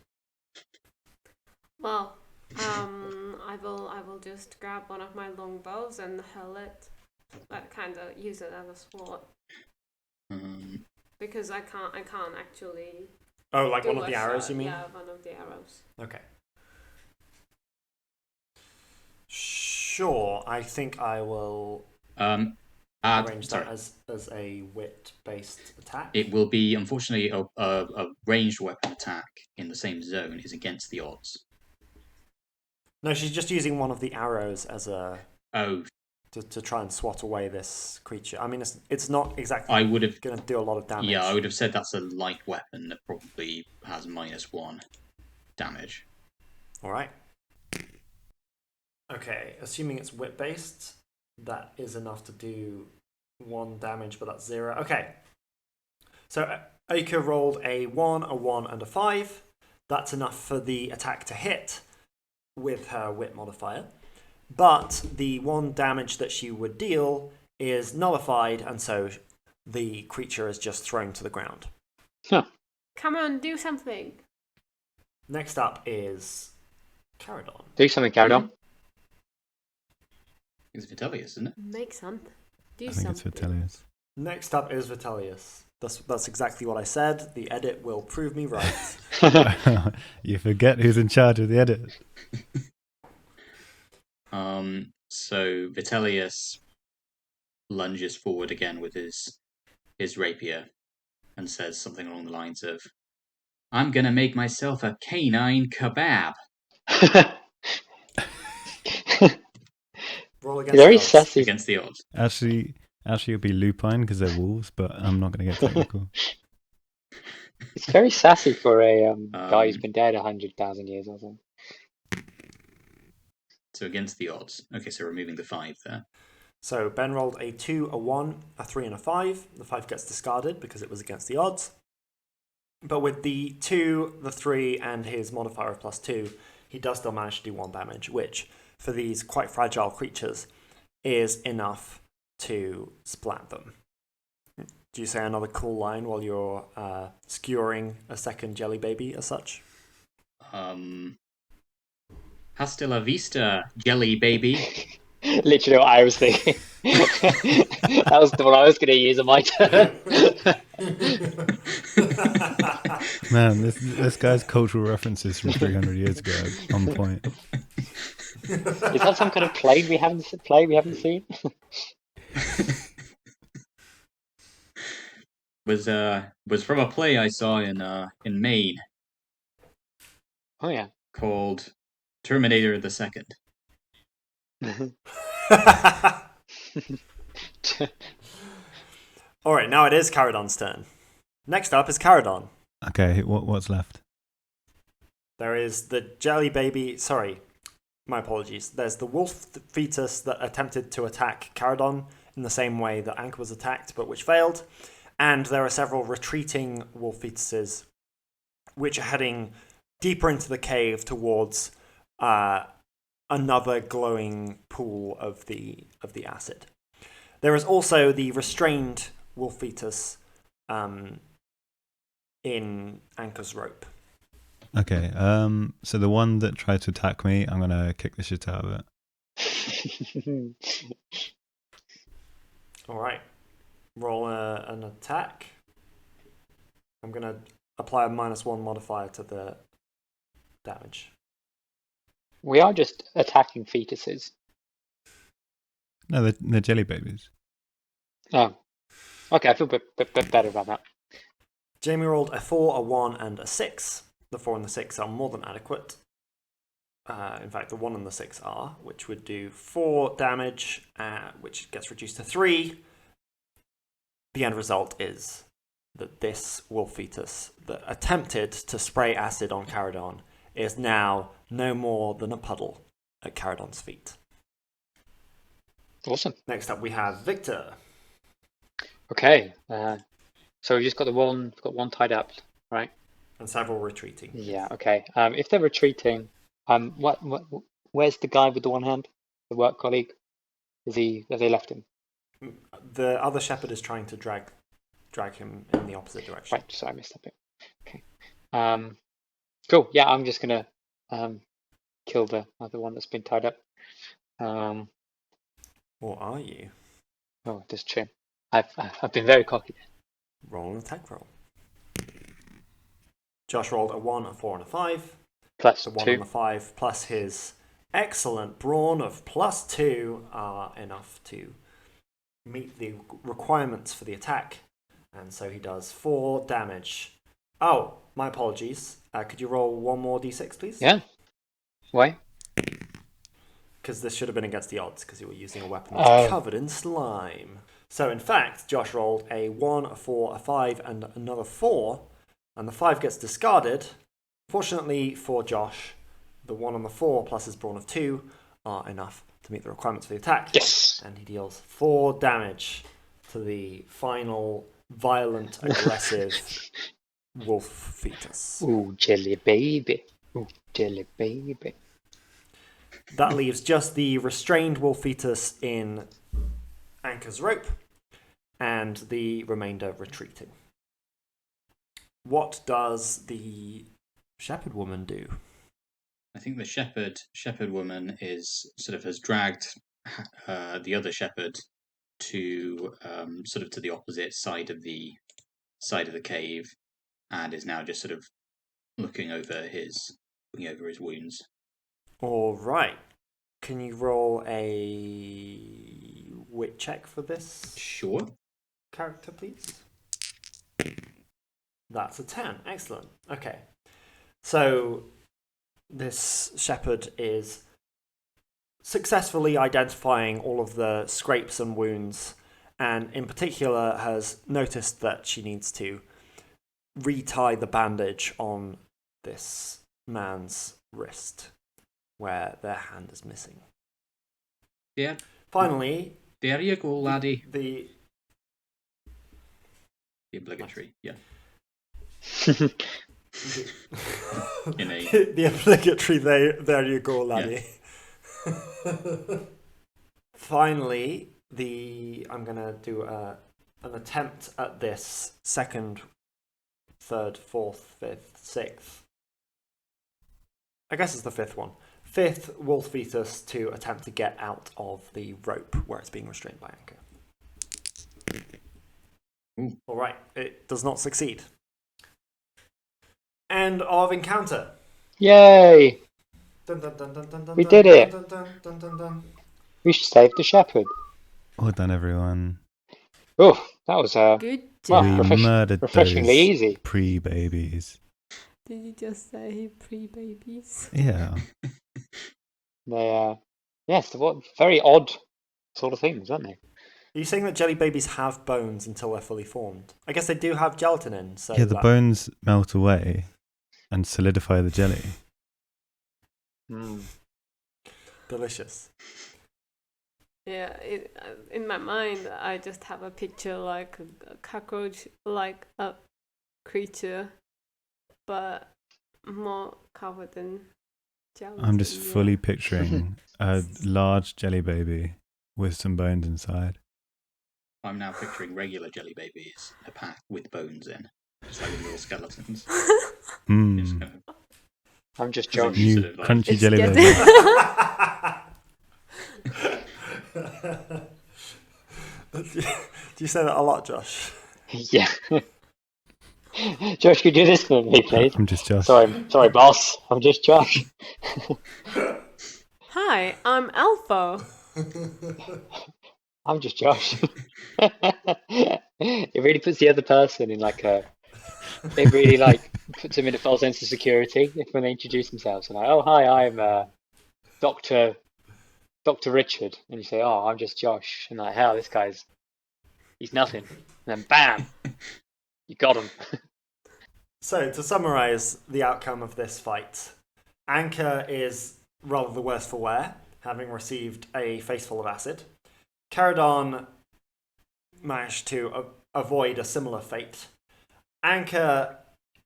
Well, I will just grab one of my longbows and hurl it. Kind of use it as a sword. Because I can't actually. Oh, like one of the arrows, you mean? Yeah, one of the arrows. Okay. Sure, I think I will arrange that as a wit-based attack. It will be, unfortunately, a ranged weapon attack in the same zone is against the odds. No, she's just using one of the arrows as a... Oh. To try and swat away this creature. I mean, it's not exactly going to do a lot of damage. Yeah, I would have said that's a light weapon that probably has -1 damage. All right. Okay, assuming it's wit-based, that is enough to do 1 damage, but that's 0. Okay. So Aika rolled a 1, a 1, and a 5. That's enough for the attack to hit with her wit modifier. But the 1 damage that she would deal is nullified, and so the creature is just thrown to the ground. Huh. Come on, do something. Next up is Caradon. Do something, Caradon. It's Vitellius, isn't it? Make something. I think it's Vitellius. Next up is Vitellius. That's exactly what I said. The edit will prove me right. You forget who's in charge of the edit. So Vitellius lunges forward again with his rapier and says something along the lines of, "I'm gonna make myself a canine kebab." Roll against Very the odds. sassy. Against the odds. Actually, it'll be lupine because they're wolves, but I'm not going to get technical. It's very sassy for a guy who's been dead 100,000 years or something. So against the odds. Okay, so removing the 5 there. So Ben rolled a 2, a 1, a 3, and a 5. The 5 gets discarded because it was against the odds. But with the 2, the 3, and his modifier of +2, he does still manage to do 1 damage, which, for these quite fragile creatures, is enough to splat them. Do you say another cool line while you're skewering a second jelly baby as such? Hasta la vista, jelly baby. Literally what I was thinking. That was the one I was going to use on my turn. Man, this guy's cultural references from 300 years ago are on point. Is that some kind of plane we haven't seen? Was from a play I saw in Maine. Oh yeah. Called Terminator the Second. All right, now it is Caradon's turn. Next up is Caradon. Okay, what's left? There is the jelly baby. Sorry, my apologies. There's the wolf fetus that attempted to attack Caradon in the same way that Anka was attacked, but which failed. And there are several retreating wolf fetuses which are heading deeper into the cave towards another glowing pool of the acid. There is also the restrained wolf fetus in Anka's rope. Okay, so the one that tried to attack me, I'm gonna kick the shit out of it. All right, roll an attack. I'm gonna apply a -1 modifier to the damage. We are just attacking fetuses. No, they're jelly babies. Oh, okay. I feel a bit better about that. Jamie rolled a 4, a 1, and a 6. The 4 and the 6 are more than adequate. In fact, the 1 and the 6 are, which would do 4 damage, which gets reduced to 3. The end result is that this wolf fetus that attempted to spray acid on Caradon is now no more than a puddle at Caradon's feet. Awesome. Next up, we have Victor. Okay. So we've just got one tied up, right? And several retreating. Yeah. Okay. If they're retreating, where's the guy with the one hand? The work colleague? Have they left him? The other shepherd is trying to drag him in the opposite direction. Right. So I missed that bit. Okay. Cool. Yeah. I'm just gonna kill the other one that's been tied up. Or are you? Oh, this trim. I've been very cocky. Roll an attack roll. Josh rolled a 1, a 4, and a 5. Plus The 1 2. and the 5 plus his excellent brawn of +2 are enough to meet the requirements for the attack. And so he does 4 damage. Oh, my apologies. Could you roll 1 more d6, please? Yeah. Why? Because this should have been against the odds, because you were using a weapon that's covered in slime. So in fact, Josh rolled a 1, a 4, a 5, and another 4, and the 5 gets discarded. Fortunately for Josh, the 1 and the 4 plus his brawn of 2 are enough to meet the requirements for the attack. Yes. And he deals 4 damage to the final violent, aggressive wolf fetus. Ooh, jelly baby. Ooh, jelly baby. That leaves just the restrained wolf fetus in Anka's rope and the remainder retreating. What does the shepherd woman do? I think the shepherd woman has dragged the other shepherd to sort of to the opposite side of the cave, and is now just sort of looking over his wounds. All right. Can you roll a wit check for this Sure. character, please? That's a 10. Excellent. Okay. So this shepherd is successfully identifying all of the scrapes and wounds, and in particular has noticed that she needs to retie the bandage on this man's wrist, where their hand is missing. Yeah. Finally, There you go, laddie. the The obligatory. Yeah. the, You know. the obligatory there you go, laddie. Yeah. Finally, I'm gonna do an attempt at this second, third, fourth, fifth, sixth. I guess it's the fifth one. Fifth wolf fetus to attempt to get out of the rope where it's being restrained by Anka. Ooh. All right, it does not succeed. End of encounter. Yay! Dun, dun, dun, dun, dun, dun, We dun, did it. dun, dun, dun, dun, dun. We should save the shepherd. Well done, everyone. Oh, that was Good Well, job. We murdered refreshingly those easy. pre-babies. Did you just say pre-babies? Yeah. They Yes, what very odd sort of things, aren't they? Are you saying that jelly babies have bones until they're fully formed? I guess they do have gelatin in, so Yeah, the that- bones melt away and solidify the jelly. Mm. delicious. Yeah, in my mind, I just have a picture like a cockroach, like a creature, but more covered in gelatin. I'm just yeah. fully picturing a large jelly baby with some bones inside. I'm now picturing regular jelly babies in a pack with bones in, just like little skeletons. Just Mmm. kind of- I'm just As in Josh. you New sort of like- crunchy It's jelly getting- Do you say that a lot, Josh? Yeah. Josh, could you do this for me, please? I'm just Josh. Sorry, boss. I'm just Josh. Hi, I'm Alpha. I'm just Josh. It really puts the other person in like a. It really like puts them in a false sense of security if when they introduce themselves. And like, oh hi, I'm Doctor Richard, and you say, oh, I'm just Josh, and like, hell, he's nothing. And then bam, you got him. So, to summarise the outcome of this fight, Anchor is rather the worse for wear, having received a face full of acid. Caradon managed to avoid a similar fate. Anchor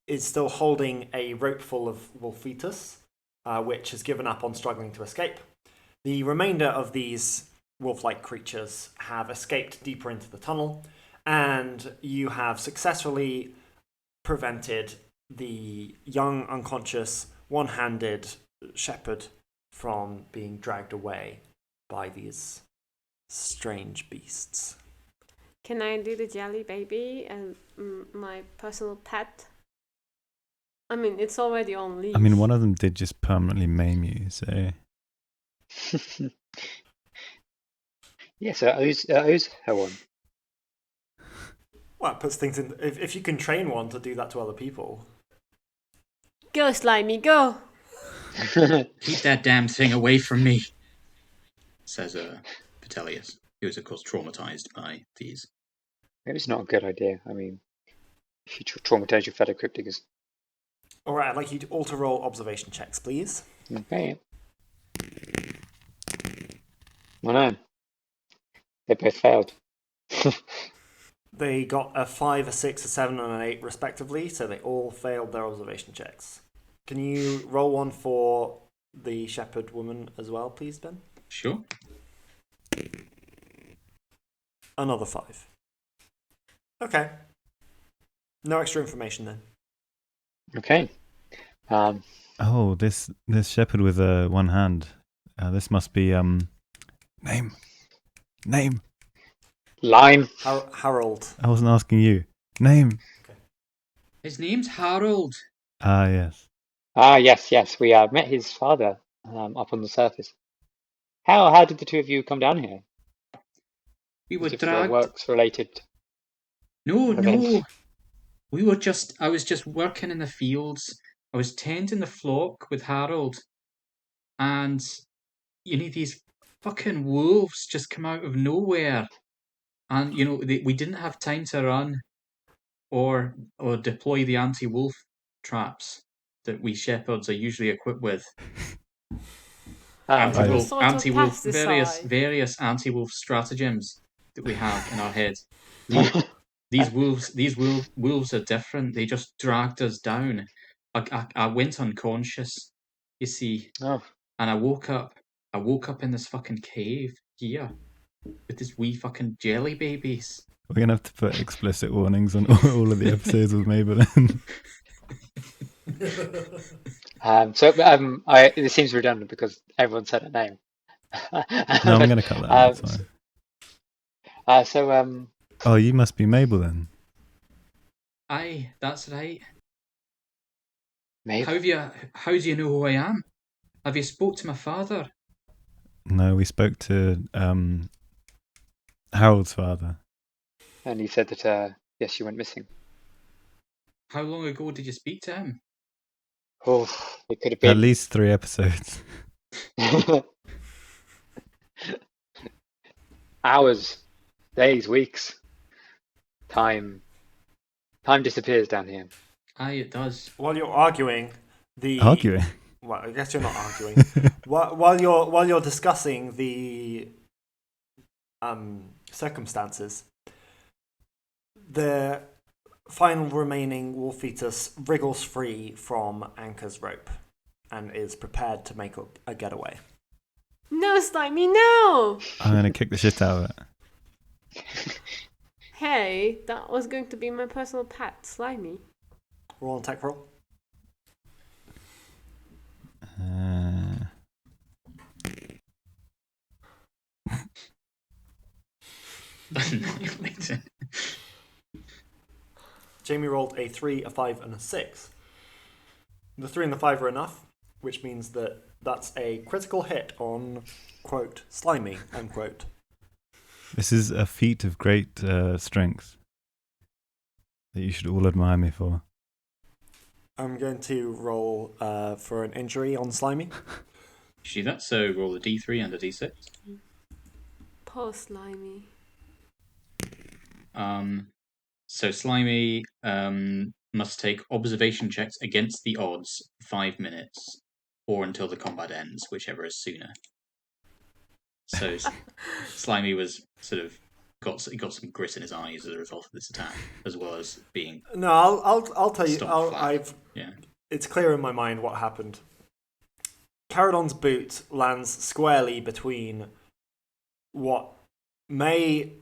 is still holding a rope full of Wolfitas, which has given up on struggling to escape. The remainder of these wolf-like creatures have escaped deeper into the tunnel, and you have successfully prevented the young, unconscious, one-handed shepherd from being dragged away by these strange beasts. Can I do the jelly baby and my personal pet? I mean, it's already on leash. I mean, one of them did just permanently maim you, so Yeah, so who's her one? Well, it puts things in. If you can train one to do that to other people. Go, Slimy, go! Keep that damn thing away from me, says Vitellius, who is, of course, traumatized by these. Maybe it's not a good idea. I mean, if you traumatize your fellow cryptics. All right, I'd like you to all to roll observation checks, please. Okay. Well, no. They both failed. They got a 5, a 6, a 7, and an 8, respectively, so they all failed their observation checks. Can you roll one for the shepherd woman as well, please, Ben? Sure. Another 5. Okay. No extra information then. Okay. oh, this shepherd with one hand. This must be name. Lime. Harold. I wasn't asking you. Name. His name's Harold. Ah, yes. Ah, yes. We met his father up on the surface. How did the two of you come down here? We were As if for dragged. works related. No. events. I was just working in the fields. I was tending the flock with Harold. And, these fucking wolves just come out of nowhere. And, we didn't have time to run or deploy the anti-wolf traps that we shepherds are usually equipped with. Ah, Some I- sort of pesticide. various anti-wolf stratagems that we have in our head. These wolves are different. They just dragged us down. I went unconscious, you see, oh. and I woke up in this fucking cave here with this wee fucking jelly babies. We're going to have to put explicit warnings on all of the episodes with Maybelline. This seems redundant because everyone said a name. No, I'm going to cut that out. It's fine. Oh, you must be Mabel then. Aye, that's right. maybe. How do you know who I am? Have you spoke to my father? No, we spoke to Harold's father. And he said that yes, you went missing. How long ago did you speak to him? Oh, it could have At been. least 3 episodes. hours, days, weeks. Time disappears down here. Aye, it does. While you're arguing, Arguing. well, I guess you're not arguing. while you're discussing the circumstances, the final remaining wolf fetus wriggles free from Anchor's rope and is prepared to make a getaway. No, Slimy, no! I'm gonna kick the shit out of it. Hey, that was going to be my personal pet, Slimy. Roll on tech roll. Annihilated. Jamie rolled a 3, a 5, and a 6. The 3 and the 5 are enough, which means that that's a critical hit on, quote, Slimy, unquote. This is a feat of great strength that you should all admire me for. I'm going to roll for an injury on Slimy. You do that, so roll a d3 and a d6. Poor Slimy. So Slimy must take observation checks against the odds 5 minutes, or until the combat ends, whichever is sooner. So Slimy was sort of got some grit in his eyes as a result of this attack, as well as being. No, I'll tell you. Yeah. It's clear in my mind what happened. Caradon's boot lands squarely between what may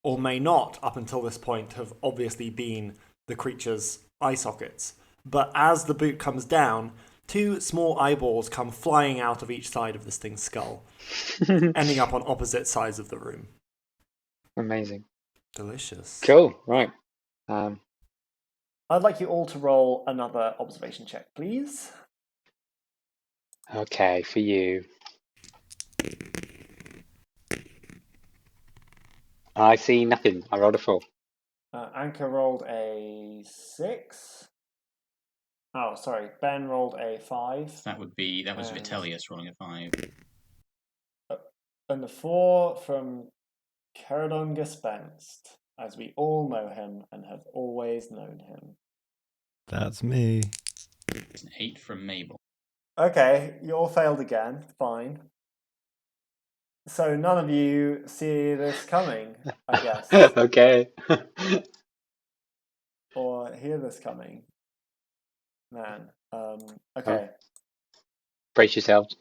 or may not, up until this point, have obviously been the creature's eye sockets. But as the boot comes down, 2 small eyeballs come flying out of each side of this thing's skull, ending up on opposite sides of the room. Amazing. Delicious. Cool. Right. I'd like you all to roll another observation check, please. Okay, for you. I see nothing. I rolled a 4. Anchor rolled a 6. Oh, sorry. Ben rolled a 5. That was Vitellius rolling a 5. And the 4 from Caradon Gespensed, as we all know him and have always known him. That's me. It's an 8 from Mabel. Okay, you all failed again. Fine. So none of you see this coming, I guess. Okay. Or hear this coming. Man. Okay. Brace yourselves.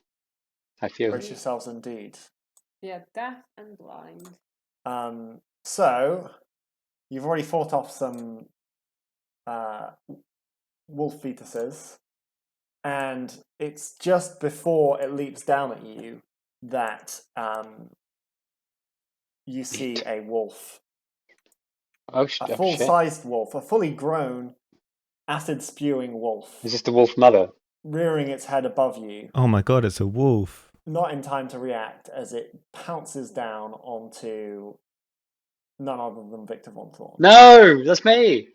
I feel. Brace yourselves indeed. Yeah, deaf and blind. So, you've already fought off some wolf fetuses, and it's just before it leaps down at you that you see a wolf. A full-sized wolf, a fully grown, acid-spewing wolf. Is this the wolf mother? Rearing its head above you. Oh my god, it's a wolf. Not in time to react as it pounces down onto none other than Victor Von Thorn. No, that's me.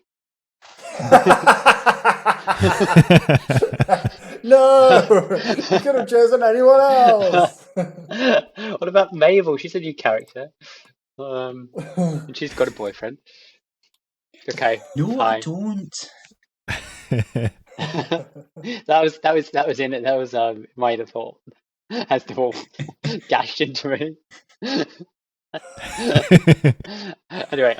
No, you could have chosen anyone else. What about Mabel? She's a new character. And she's got a boyfriend. Okay, No, fine. I don't. that was in it. That was my default. As the wolf dashed into me. Anyway,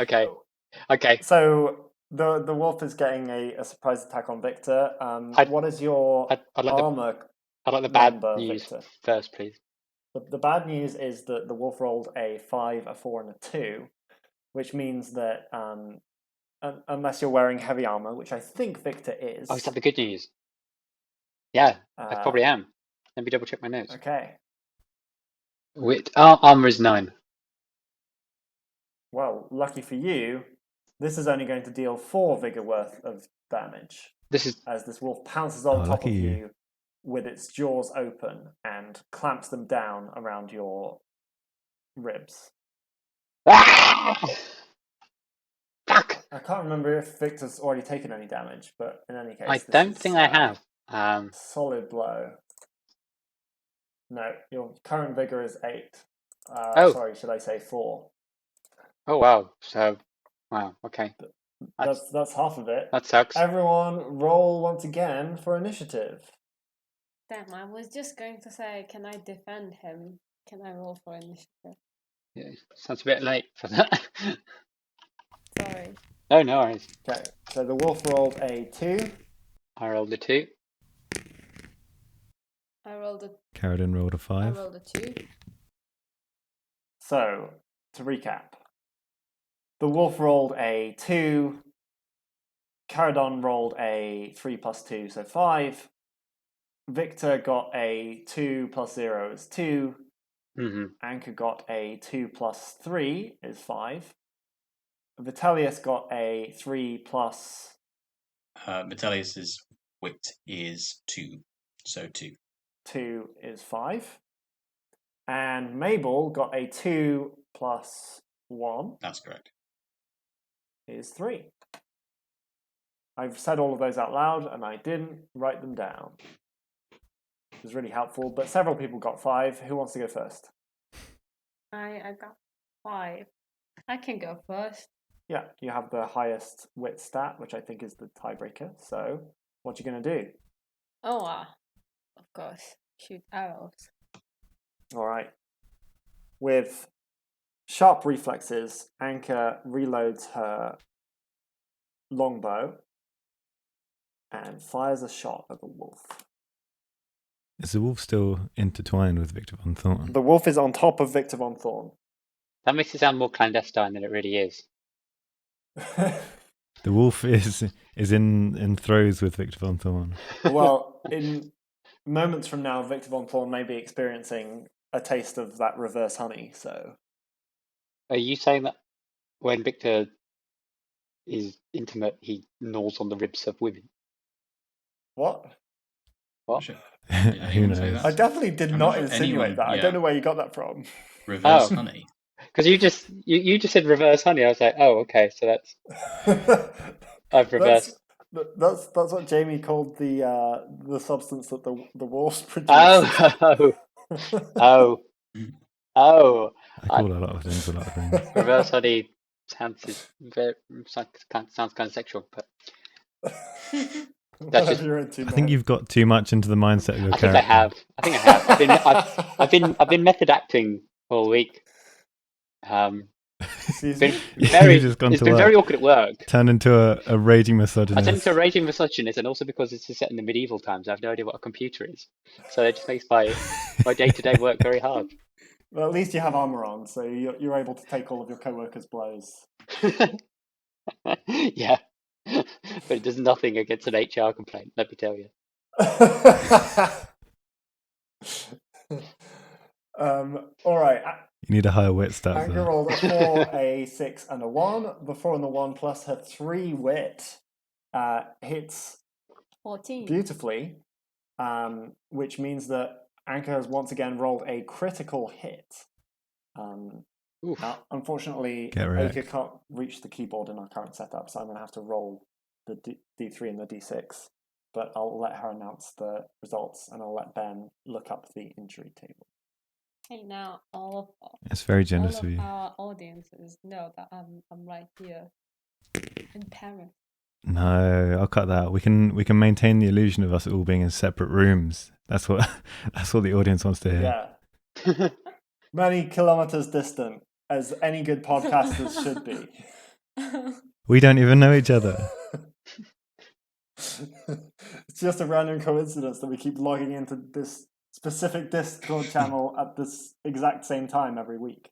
okay. So the wolf is getting a surprise attack on Victor. What is your armor? I'd like the bad number, news Victor? first, please. The bad news is that the wolf rolled a 5, a 4, and a 2, which means that unless you're wearing heavy armor, which I think Victor is. Oh, is that the good news? Yeah, I probably am. Let me double check my notes. Okay. Armor is 9. Well, lucky for you, this is only going to deal 4 vigor worth of damage. As this wolf pounces on top of you with its jaws open and clamps them down around your ribs. Ah! Fuck! I can't remember if Victor's already taken any damage, but in any case, I don't think I have. Solid blow. No, your current vigor is 8. Sorry, should I say 4? Oh wow. So wow. Okay. That's half of it. That sucks. Everyone, roll once again for initiative. Damn, I was just going to say, can I defend him? Can I roll for initiative? Yeah, sounds a bit late for that. Sorry. Oh no worries. Okay, so the wolf rolled a 2. I rolled a 2. I rolled a Carradine rolled a 5. 2. So, to recap, the wolf rolled a 2. Caradon rolled a 3 plus 2, so 5. Victor got a 2 plus 0 is 2. Mm-hmm. Anchor got a 2 plus 3 is 5. Vitellius got a 3 plus... Vitellius's wit is 2, so 2. 2 is 5. And Mabel got a 2 plus 1 That's correct. is 3. I've said all of those out loud and I didn't write them down. It was really helpful, but several people got 5. Who wants to go first? I got 5. I can go first. Yeah, you have the highest wit stat, which I think is the tiebreaker. So, what you going to do? Oh, of course. Shoot arrows. All right. With sharp reflexes, Anchor reloads her longbow and fires a shot at the wolf. Is the wolf still intertwined with Victor Von Thorn? The wolf is on top of Victor Von Thorn. That makes it sound more clandestine than it really is. The wolf is in throes with Victor Von Thorn. Well, in moments from now, Victor Von Thorn may be experiencing a taste of that reverse honey, so... Are you saying that when Victor is intimate, he gnaws on the ribs of women? What? What? Sure. Who knows? I definitely did I'm not not sure insinuate anyone- that. I yeah. don't know where you got that from. Reverse Oh. honey. Because you just said reverse honey. I was like, oh, okay, so that's I've reversed. That's what Jamie called the substance that the wolves produce. Oh, oh, oh. I call a lot of things a lot of things. Reverse honey sounds kind of sexual, but that's just. You're into, I think you've got too much into the mindset of your I think character. I have. I've been method acting all week. Excuse Been me? very. You've just gone It's to been work. very awkward at work. Turned into a raging I misogynist. tend to raging misogynist, and also because it's set in the medieval times, I have no idea what a computer is. So it just makes my day-to-day work very hard. Well, at least you have armor on, so you're able to take all of your co-workers' blows. Yeah, but it does nothing against an HR complaint. Let me tell you. All right. You need a higher wit stat for Anchor that. rolled a 4, a 6, and a 1. The 4 and the 1 plus her 3 wit hits 14. beautifully, which means that Anchor has once again rolled a critical hit. Now, unfortunately, Get wrecked. Oka can't reach the keyboard in our current setup, so I'm going to have to roll the D3 and the D6. But I'll let her announce the results, and I'll let Ben look up the injury table. Hey, now all It's very generous of of you. our audiences know that I'm right here in Paris. No, I'll cut that out. We can maintain the illusion of us all being in separate rooms. That's what the audience wants to hear. Yeah. Many kilometers distant, as any good podcasters should be. We don't even know each other. It's just a random coincidence that we keep logging into this specific Discord channel at this exact same time every week.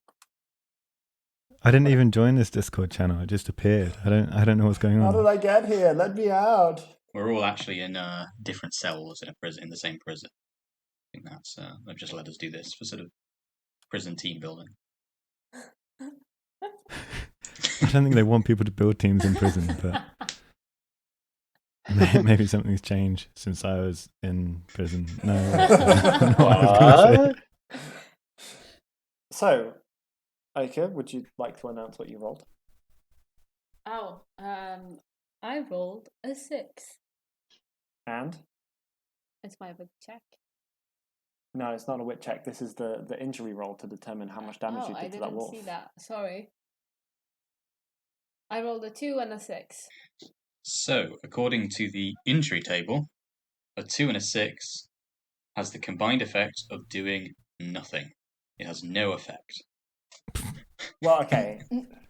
I didn't even join this Discord channel. It just appeared. I don't know what's going How did on. I get here? Let me out. We're all actually in different cells in a prison, in the same prison. I think that's they've just let us do this for sort of prison team building. I don't think they want people to build teams in prison, but maybe something's changed since I was in prison. No, that's not what I was gonna say. So, Aika, would you like to announce what you rolled? Oh, I rolled a 6. And? It's my big check. No, it's not a wit check. This is the injury roll to determine how much damage you I did to that didn't wolf. see that. Sorry. I rolled a 2 and a 6. So, according to the injury table, a 2 and a 6 has the combined effect of doing nothing. It has no effect. Well, okay.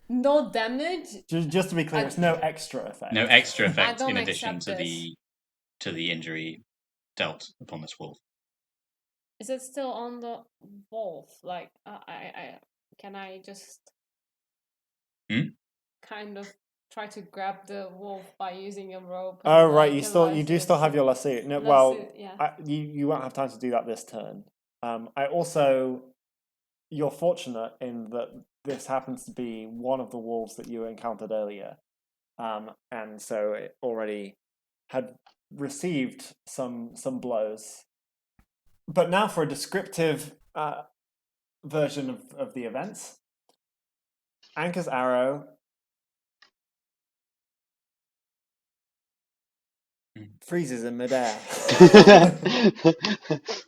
No damage? Just to be clear, it's no extra effect. No extra I effect don't in addition accept to the injury dealt upon this wolf. Is it still on the wolf? Like, can I just kind of try to grab the wolf by using a rope? Oh, and, right. like, You do still have your lasso. No, lasso, well, yeah. you won't have time to do that this turn. You're fortunate in that this happens to be one of the wolves that you encountered earlier. And so it already had received some blows. But now for a descriptive version of the events. Anchor's arrow freezes in midair.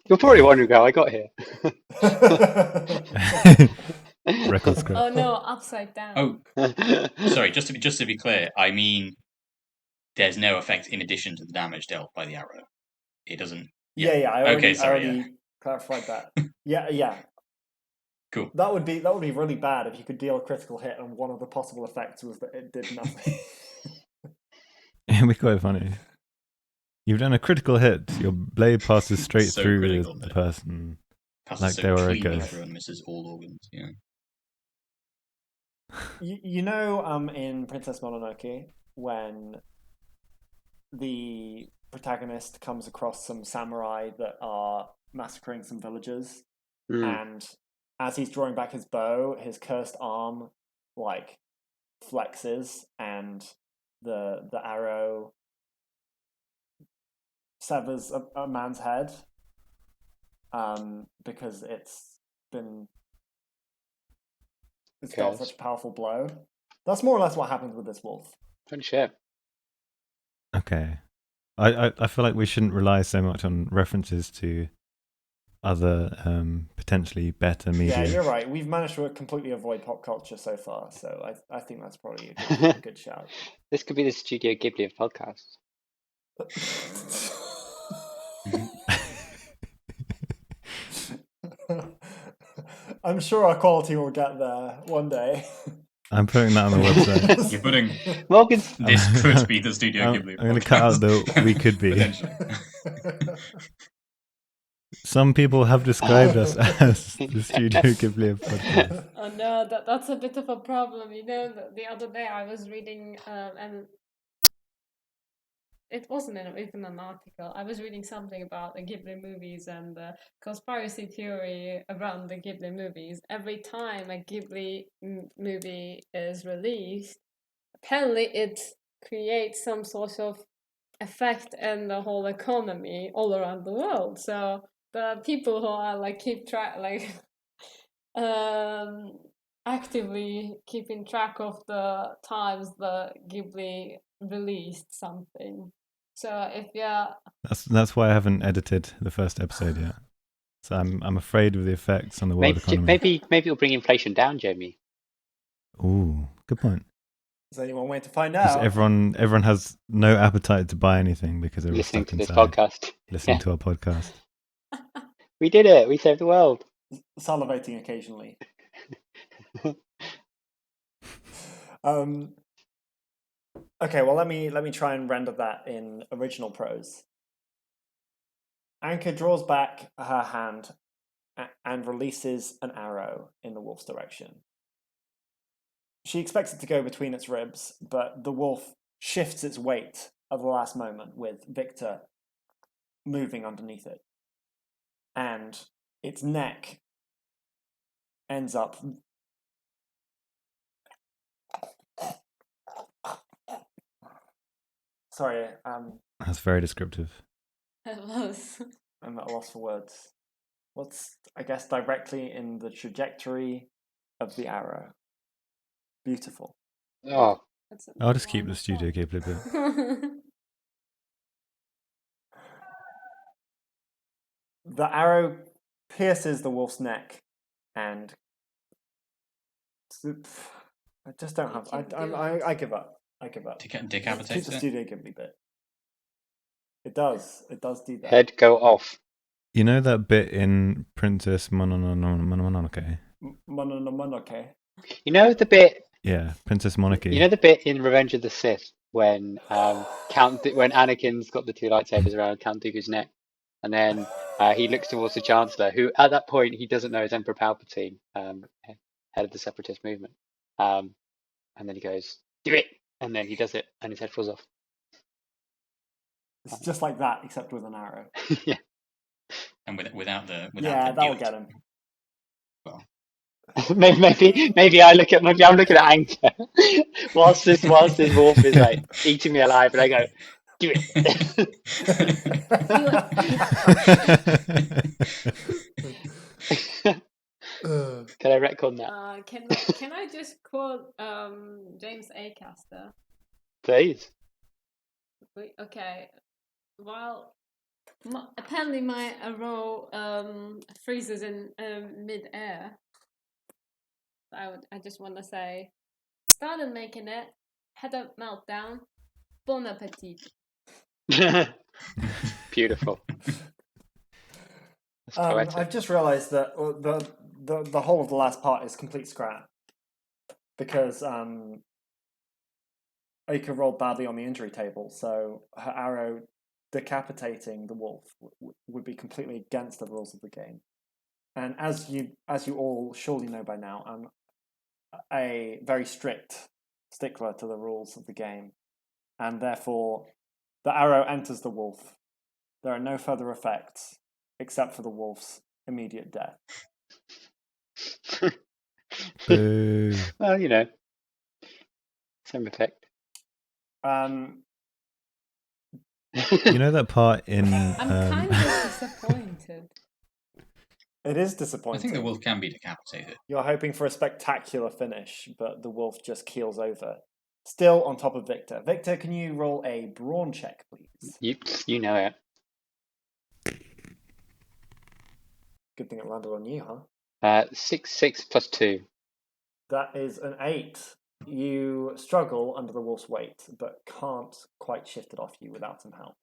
You're probably wondering how I got here. Record scratch. Oh no, upside down. Oh, sorry. Just to be clear, I mean, there's no effect in addition to the damage dealt by the arrow. It doesn't. Yeah. I already yeah. clarified that. Yeah. Cool. That would be really bad if you could deal a critical hit and one of the possible effects was that it did nothing. It'd be quite funny. You've done a critical hit. Your blade passes straight So through critical the hit. person. Passes Like so they were a cleanly ghost. through and misses all organs. Yeah. You know, in Princess Mononoke, when the protagonist comes across some samurai that are massacring some villagers, and as he's drawing back his bow, his cursed arm like flexes, and the arrow severs a man's head, because it's dealt such a powerful blow. That's more or less what happens with this wolf. Don't share. Okay. I feel like we shouldn't rely so much on references to other potentially better media. Yeah, you're right. We've managed to completely avoid pop culture so far, so I think that's probably a good shout. This could be the Studio Ghibli of podcasts. I'm sure our quality will get there one day. I'm putting that on the website. You're putting Morgan's this could be the Studio Ghibli. I'm going to cut out the we could be. Potentially. Some people have described us as the Studio Ghibli of podcasts. Oh no, that's a bit of a problem. You know, the other day I was reading, and it wasn't even an article. I was reading something about the Ghibli movies and the conspiracy theory around the Ghibli movies. Every time a Ghibli movie is released, apparently it creates some sort of effect in the whole economy all around the world. So the people who are like keep track, like actively keeping track of the times the Ghibli released something. So if That's why I haven't edited the first episode yet. So I'm afraid of the effects on the world economy. maybe it'll bring inflation down, Jamie. Ooh, good point. Is there any one way to find Because out? everyone has no appetite to buy anything because they're Listening stuck to this inside, podcast. listening to our podcast. We did it. We saved the world. Salivating occasionally. Okay, well let me try and render that in original prose. Anka draws back her hand and releases an arrow in the wolf's direction. She expects it to go between its ribs, but the wolf shifts its weight at the last moment, with Victor moving underneath it. And its neck ends up sorry, That's very descriptive. it was. I'm at a loss for words. What's, I guess, directly in the trajectory of the arrow. Beautiful. Oh, I'll just keep the Studio Ghibli bit. The arrow pierces the wolf's neck, and I just don't have. I give up. I give up. Keep Decapitates the it. Studio Ghibli bit. It does. It does do that. Head go off. You know that bit in Princess Mononoke? Mononoke. You know the bit. Yeah, Princess Mononoke. You know the bit in Revenge of the Sith when when Anakin's got the two lightsabers around Count Dooku's neck, and then he looks towards the Chancellor, who at that point he doesn't know is Emperor Palpatine, head of the Separatist movement, and then he goes, "Do it," and then he does it, and his head falls off. It's just like that, except with an arrow. Yeah. And without the that'll get him. Well, maybe I'm looking at Anchor whilst this wolf is like eating me alive, and I go, "Do it." Can I retcon that? Can I just quote James Acaster? Please. Okay. Well, apparently my arrow freezes in mid-air. I just want to say, started making it, had a meltdown, bon appetit. Beautiful. That's poetic. I've just realised that the whole of the last part is complete scrap because Aika rolled badly on the injury table, so her arrow decapitating the wolf would be completely against the rules of the game. And as you all surely know by now, I'm a very strict stickler to the rules of the game, and therefore the arrow enters the wolf. There are no further effects except for the wolf's immediate death. Boo. Well, you know, same effect. You know that part in... I'm kind of disappointed. It is disappointing. I think the wolf can be decapitated. You're hoping for a spectacular finish, but the wolf just keels over. Still on top of Victor. Victor, can you roll a brawn check, please? You know it. Good thing it landed on you, huh? 6 plus 2. That is an 8. You struggle under the wolf's weight, but can't quite shift it off you without some help.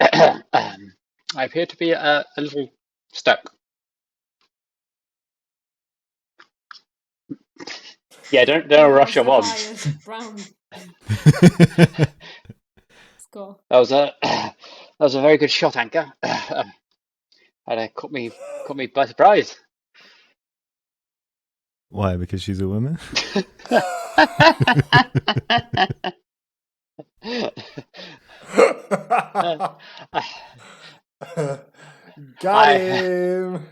I appear to be a little stuck. Yeah, don't rush him on. Brown score. That was a very good shot, Anchor. And it caught me by surprise. Why? Because she's a woman? Got him!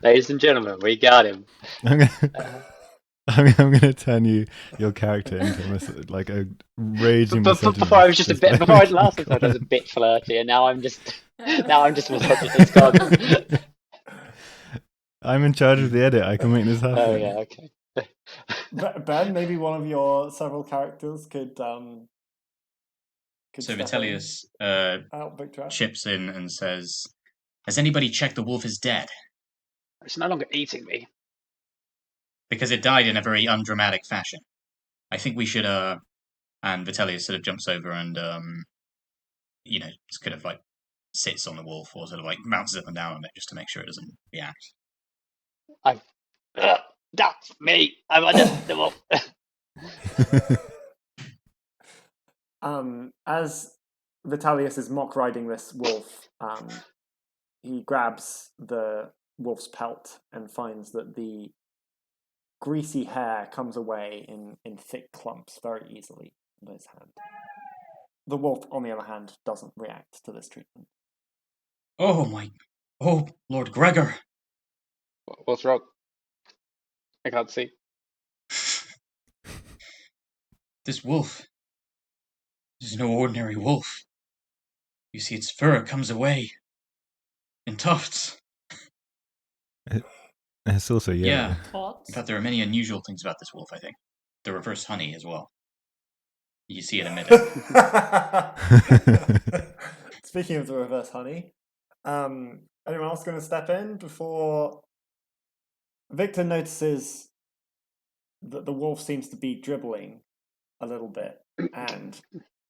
Ladies and gentlemen, we got him. I'm gonna turn your character into like a raging. Before I was just before I last episode I was a bit flirty, and now I'm just misogynist. God. I'm in charge of the edit. I can make this happen. Oh yeah, okay. Ben, maybe one of your several characters could So step Vitellius out Victor. chips in and says, "Has anybody checked the wolf is dead? It's no longer eating me. Because it died in a very undramatic fashion. I think we should and Vitellius sort of jumps over and just kind of like sits on the wolf or sort of like bounces up and down on it just to make sure it doesn't react. That's me. I'm under the wolf. As Vitellius is mock riding this wolf, he grabs the wolf's pelt and finds that the greasy hair comes away in thick clumps very easily in his hand. The wolf, on the other hand, doesn't react to this treatment. Oh, Lord Gregor! What's wrong? I can't see. This wolf is no ordinary wolf. You see, its fur comes away in tufts. It's also yellow. Yeah. In fact, there are many unusual things about this wolf, I think. The reverse honey as well. You see it emitting. Speaking of the reverse honey, Anyone else going to step in before Victor notices that the wolf seems to be dribbling a little bit, and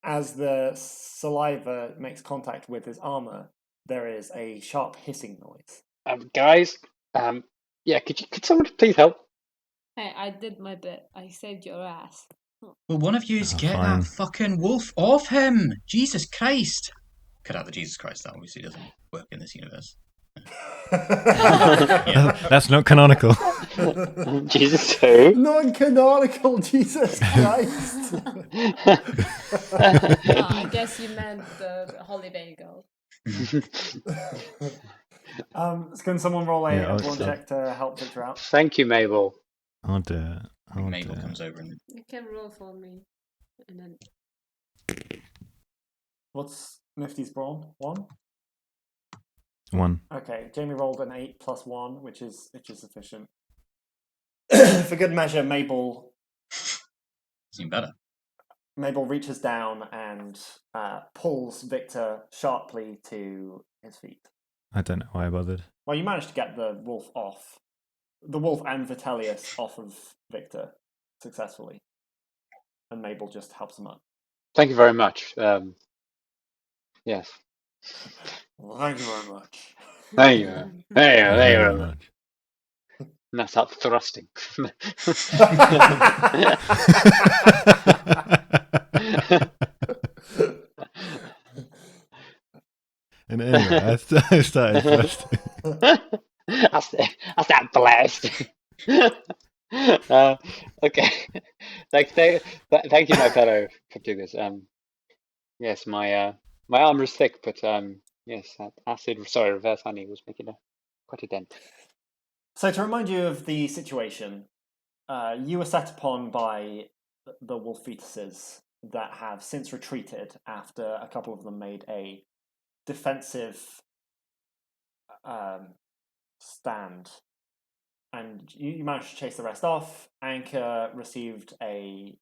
as the saliva makes contact with his armor, there is a sharp hissing noise. Guys, yeah, could someone please help? Hey, I did my bit. I saved your ass. Well, one of you is get fine. that fucking wolf off him! Jesus Christ! Cut out the Jesus Christ, that obviously doesn't work in this universe. That's not canonical. Jesus who? Non-canonical Jesus Christ. I guess you meant the holiday girl. Can someone roll a Yeah, brawn check to help Victor out? Thank you, Mabel. I'll do it. Mabel comes over and You can roll for me, and then What's Nifty's brawn? 1? 1. Okay, Jamie rolled an 8 plus 1, which is sufficient. For good measure, Mabel seem better. Mabel reaches down and pulls Victor sharply to his feet. I don't know why I bothered. Well, you managed to get the wolf off. The wolf and Vitellius off of Victor successfully. And Mabel just helps him up. Thank you very much. Yes. Well, thank you very much. Thank you. Thank you very much. much. And that's up thrusting. And anyway, I started thrusting. That's that blast. Okay. Thank you, my fellow, for doing this. Yes, my armor is thick, but yes, that reverse honey was making quite a dent. So to remind you of the situation, you were set upon by the wolf fetuses that have since retreated after a couple of them made a defensive stand. And you managed to chase the rest off. Anka received a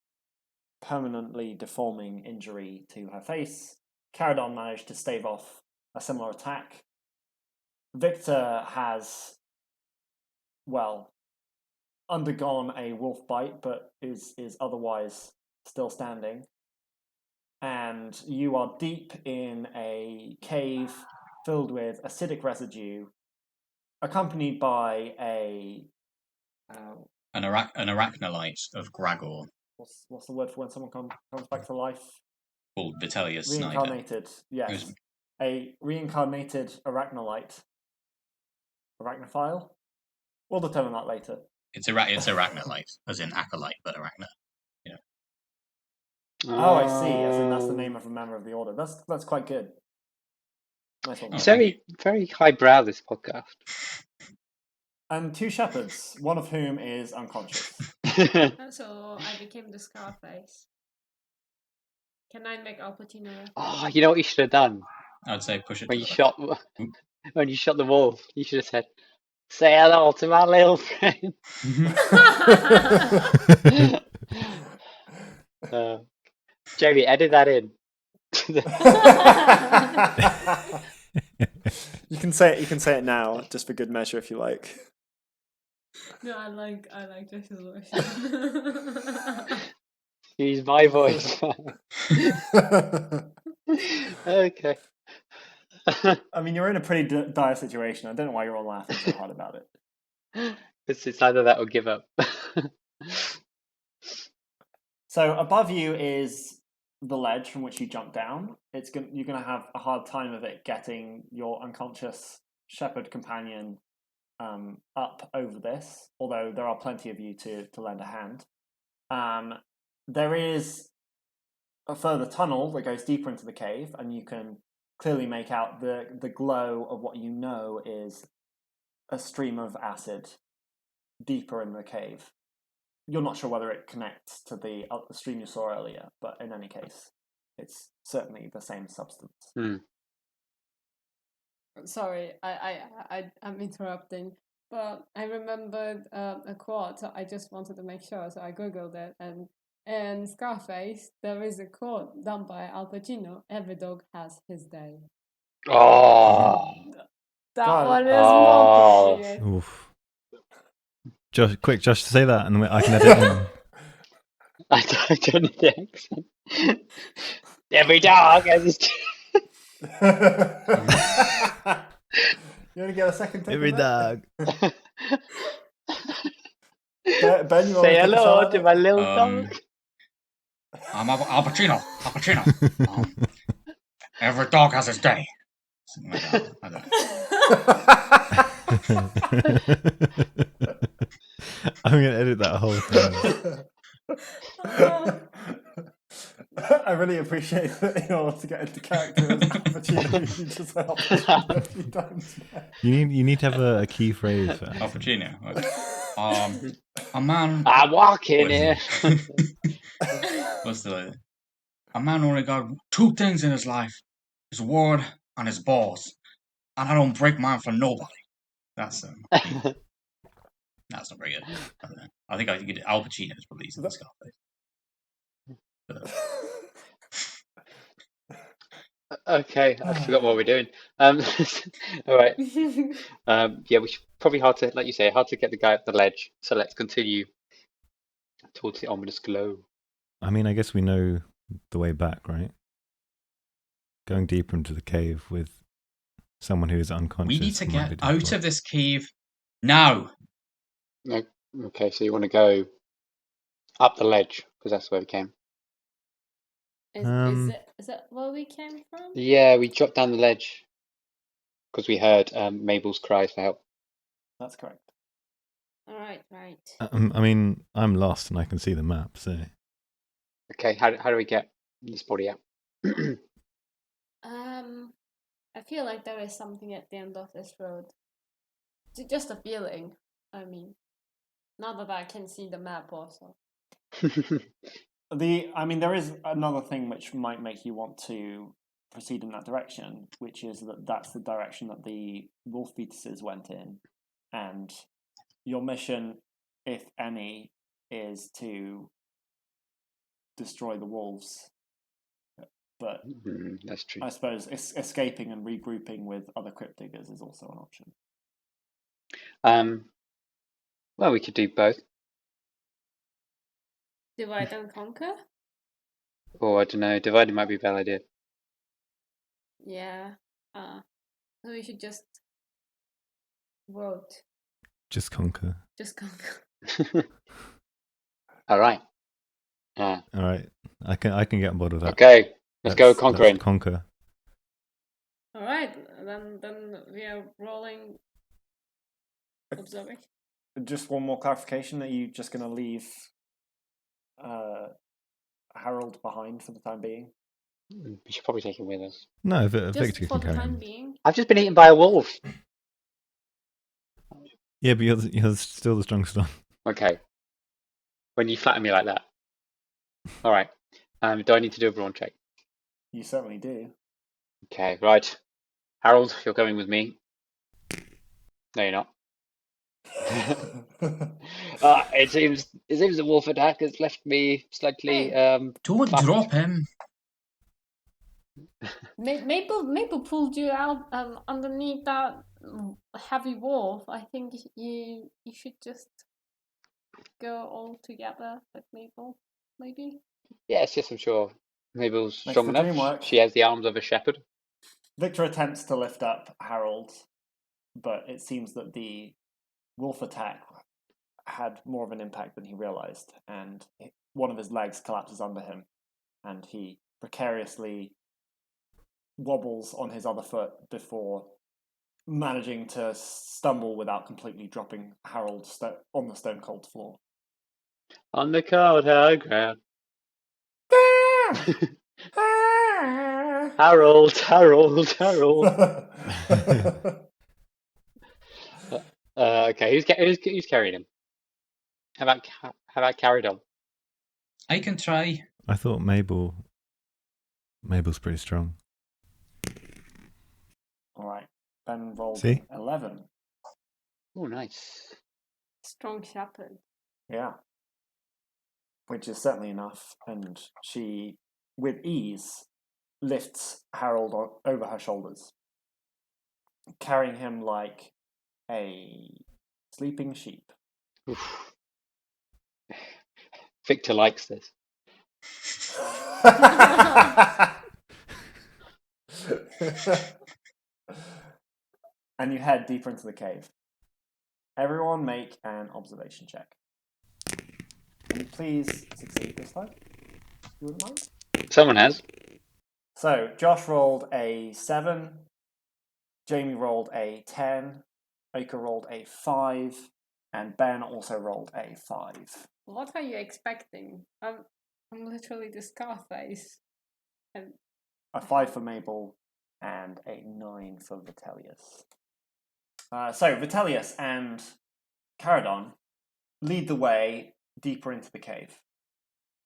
permanently deforming injury to her face. Caradon managed to stave off a similar attack. Victor has, well, undergone a wolf bite, but is otherwise still standing. And you are deep in a cave filled with acidic residue, accompanied by an arachnolite of Gragor. What's the word for when someone comes back to life? Called Vitellius Snyder. Reincarnated, yes. A reincarnated arachnolite. Arachnophile? We'll determine that later. It's arachnolite, as in acolyte, but arachna. Yeah. Oh, I see. As in that's the name of a member of the order. That's quite good. Nice one. It's very highbrow, this podcast. And 2 shepherds, one of whom is unconscious. So I became the Scarface. Can I make Al Pacino? Oh, you know what you should have done? I'd say push it When to you shot the wolf, you should have said, "Say hello to my little friend." Jamie, edit that in. You can say it now, just for good measure, if you like. No, I like Josh's version. Use my voice. Okay. I mean, you're in a pretty dire situation. I don't know why you're all laughing so hard about it. It's either that or give up. So above you is the ledge from which you jump down. You're going to have a hard time of it getting your unconscious shepherd companion up over this, although there are plenty of you to lend a hand. There is a further tunnel that goes deeper into the cave, and you can clearly make out the glow of what you know is a stream of acid deeper in the cave. You're not sure whether it connects to the stream you saw earlier, but in any case, it's certainly the same substance. Sorry, I'm interrupting, but I remembered a quote, so I just wanted to make sure, so I googled it, and in Scarface, there is a quote done by Al Pacino: "Every dog has his day." Oh, That Go on. one is Oh. more appropriate. Oof. Josh, say that, and then I can edit in. I don't need the accent. Every dog has his. You want to get a second take Every of that? dog. Ben, you want Say to take a hello shot to at my it? little dog. I'm Al Pacino. Al Pacino. Every dog has his day. Something like that. I don't know. I'm gonna edit that whole thing. I really appreciate that in order to get into character as Al Pacino, you just said Al Pacino a few times. You need to have a key phrase for Al accent. Pacino. A man. I'm walking here. What's the? A man only got two things in his life: his word and his balls. And I don't break mine for nobody. That's not very good. I don't know. I think Al Pacino is probably using Scarface. Okay, I forgot what we're doing. All right. Yeah, we should probably hard to, like you say, hard to get the guy up the ledge. So let's continue towards the ominous glow. I mean, I guess we know the way back, right? Going deeper into the cave with someone who is unconscious. We need to might be get out difficult. of this cave now. No. Okay, so you want to go up the ledge because that's where we came. Is that where we came from? Yeah, we dropped down the ledge because we heard Mabel's cries for help. That's correct. All right, right. I mean, I'm lost and I can see the map, so Okay, how do we get this body out? I feel like there is something at the end of this road. Just a feeling. I mean, not that I can see the map also. There is another thing which might make you want to proceed in that direction, which is that's the direction that the wolf fetuses went in, and your mission, if any, is to destroy the wolves. But that's true. I suppose escaping and regrouping with other crypt diggers is also an option. Well, we could do both. Divide and conquer? Or I don't know, divided might be a bad idea. Yeah. So we should just vote. just conquer. Just conquer. All right. All right, I can get on board with that. Okay, let's go conquering. Let's conquer. All right, then we are rolling. Observing. Just one more clarification: are you just going to leave Harold behind for the time being? We should probably take him with us. No, Just Victor for can the carry time him. being. I've just been eaten by a wolf. Yeah, but you're still the strongest one. Okay. When you flatter me like that. All right. Do I need to do a brawn check? You certainly do. Okay, right. Harold, you're going with me. No, you're not. It seems the wolf attack has left me slightly. Don't fucked. drop him. Maple pulled you out underneath that heavy wolf. I think you should just go all together with Maple, maybe. Yes, I'm sure. Mabel's Makes strong the dream enough. work. She has the arms of a shepherd. Victor attempts to lift up Harold, but it seems that the wolf attack had more of an impact than he realized, and one of his legs collapses under him, and he precariously wobbles on his other foot before managing to stumble without completely dropping Harold on the stone cold floor. On the cold hard ground. Harold. Okay, who's carrying him? How about carried on? I can try. I thought Mabel's pretty strong. All right, Ben rolled See? 11. Oh, nice. Strong shepherd. Yeah, which is certainly enough, and she, with ease, lifts Harold over her shoulders. carrying him like a sleeping sheep. Oof. Victor likes this. And you head deeper into the cave. Everyone make an observation check. Can you please succeed this time? You wouldn't mind? Someone has. So, Josh rolled a 7, Jamie rolled a 10, Oka rolled a 5, and Ben also rolled a 5. What are you expecting? I'm literally the Scarface. And A 5 for Mabel, and a 9 for Vitellius. So, Vitellius and Caradon lead the way deeper into the cave.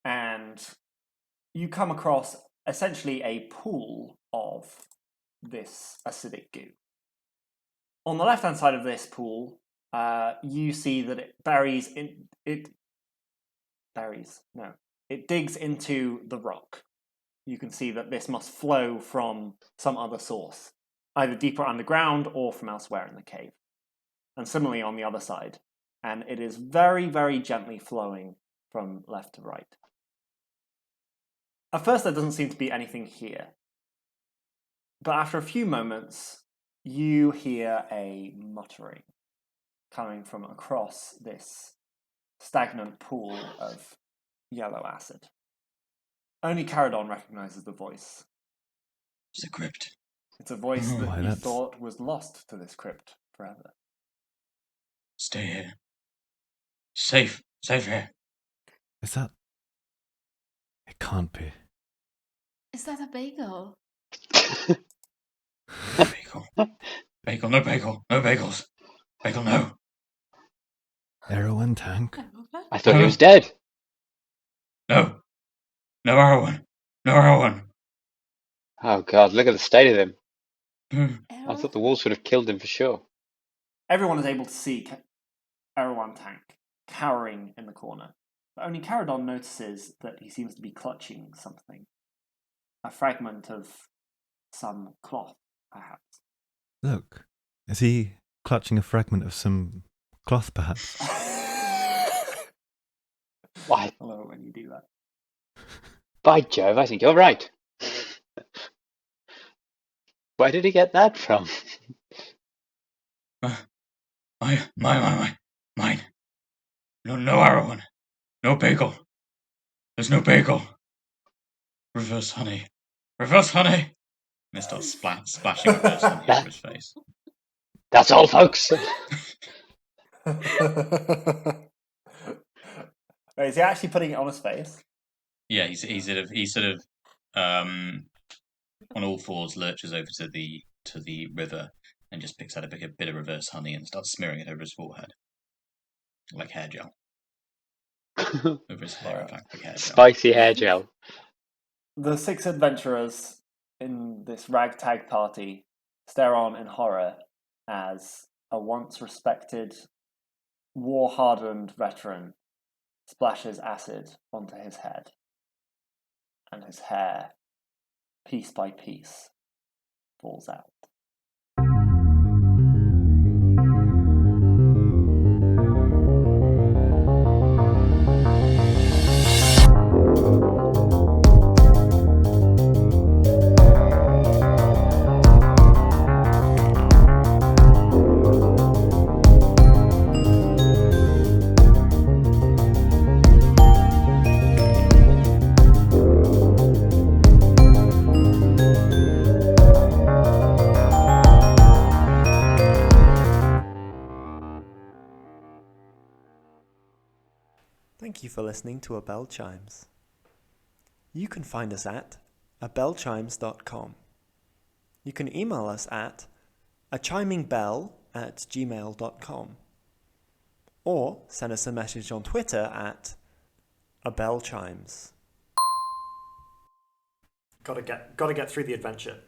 And you come across essentially a pool of this acidic goo. On the left-hand side of this pool, you see that it digs into the rock. You can see that this must flow from some other source, either deeper underground or from elsewhere in the cave. And similarly on the other side. And it is very, very gently flowing from left to right. At first, there doesn't seem to be anything here. But after a few moments, you hear a muttering coming from across this stagnant pool of yellow acid. Only Caradon recognizes the voice. It's a crypt. It's a voice Oh, that you that's- thought was lost to this crypt forever. Stay here. Safe here. Is that? It can't be. is that a bagel? Bagel. Bagel, no bagel. No bagels. Bagel, no. Heroin tank. I thought he was dead. No. No heroin. No heroin. Oh God, look at the state of him. I Errol? thought the wolves would have killed him for sure. Everyone is able to see Erewhon Tank cowering in the corner. But only Caradon notices that he seems to be clutching something. A fragment of some cloth, perhaps. Look, is he clutching a fragment of some cloth, perhaps? Why? I love it when you do that. By Jove, I think you're right. Where did he get that from? Mine. No heroin. No bagel. There's no bagel. Reverse honey. Reverse honey. And it starts splashing reverse honey over his face. That's all, folks. Wait, is he actually putting it on his face? Yeah, he's sort of on all fours lurches over to the river and just picks out a bit of reverse honey and starts smearing it over his forehead. Like hair gel. Over his hair, in fact, like hair gel. Spicy hair gel. The 6 adventurers in this ragtag party stare on in horror as a once respected, war-hardened veteran splashes acid onto his head. And his hair, piece by piece, falls out. Thank you for listening to A Bell Chimes. You can find us at abellchimes.com. You can email us at achimingbell@gmail.com or send us a message on Twitter at abellchimes. Gotta get through the adventure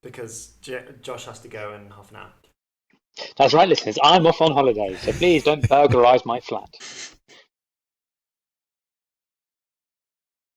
because Josh has to go in half an hour. That's right, listeners. I'm off on holiday, so please don't burglarize my flat.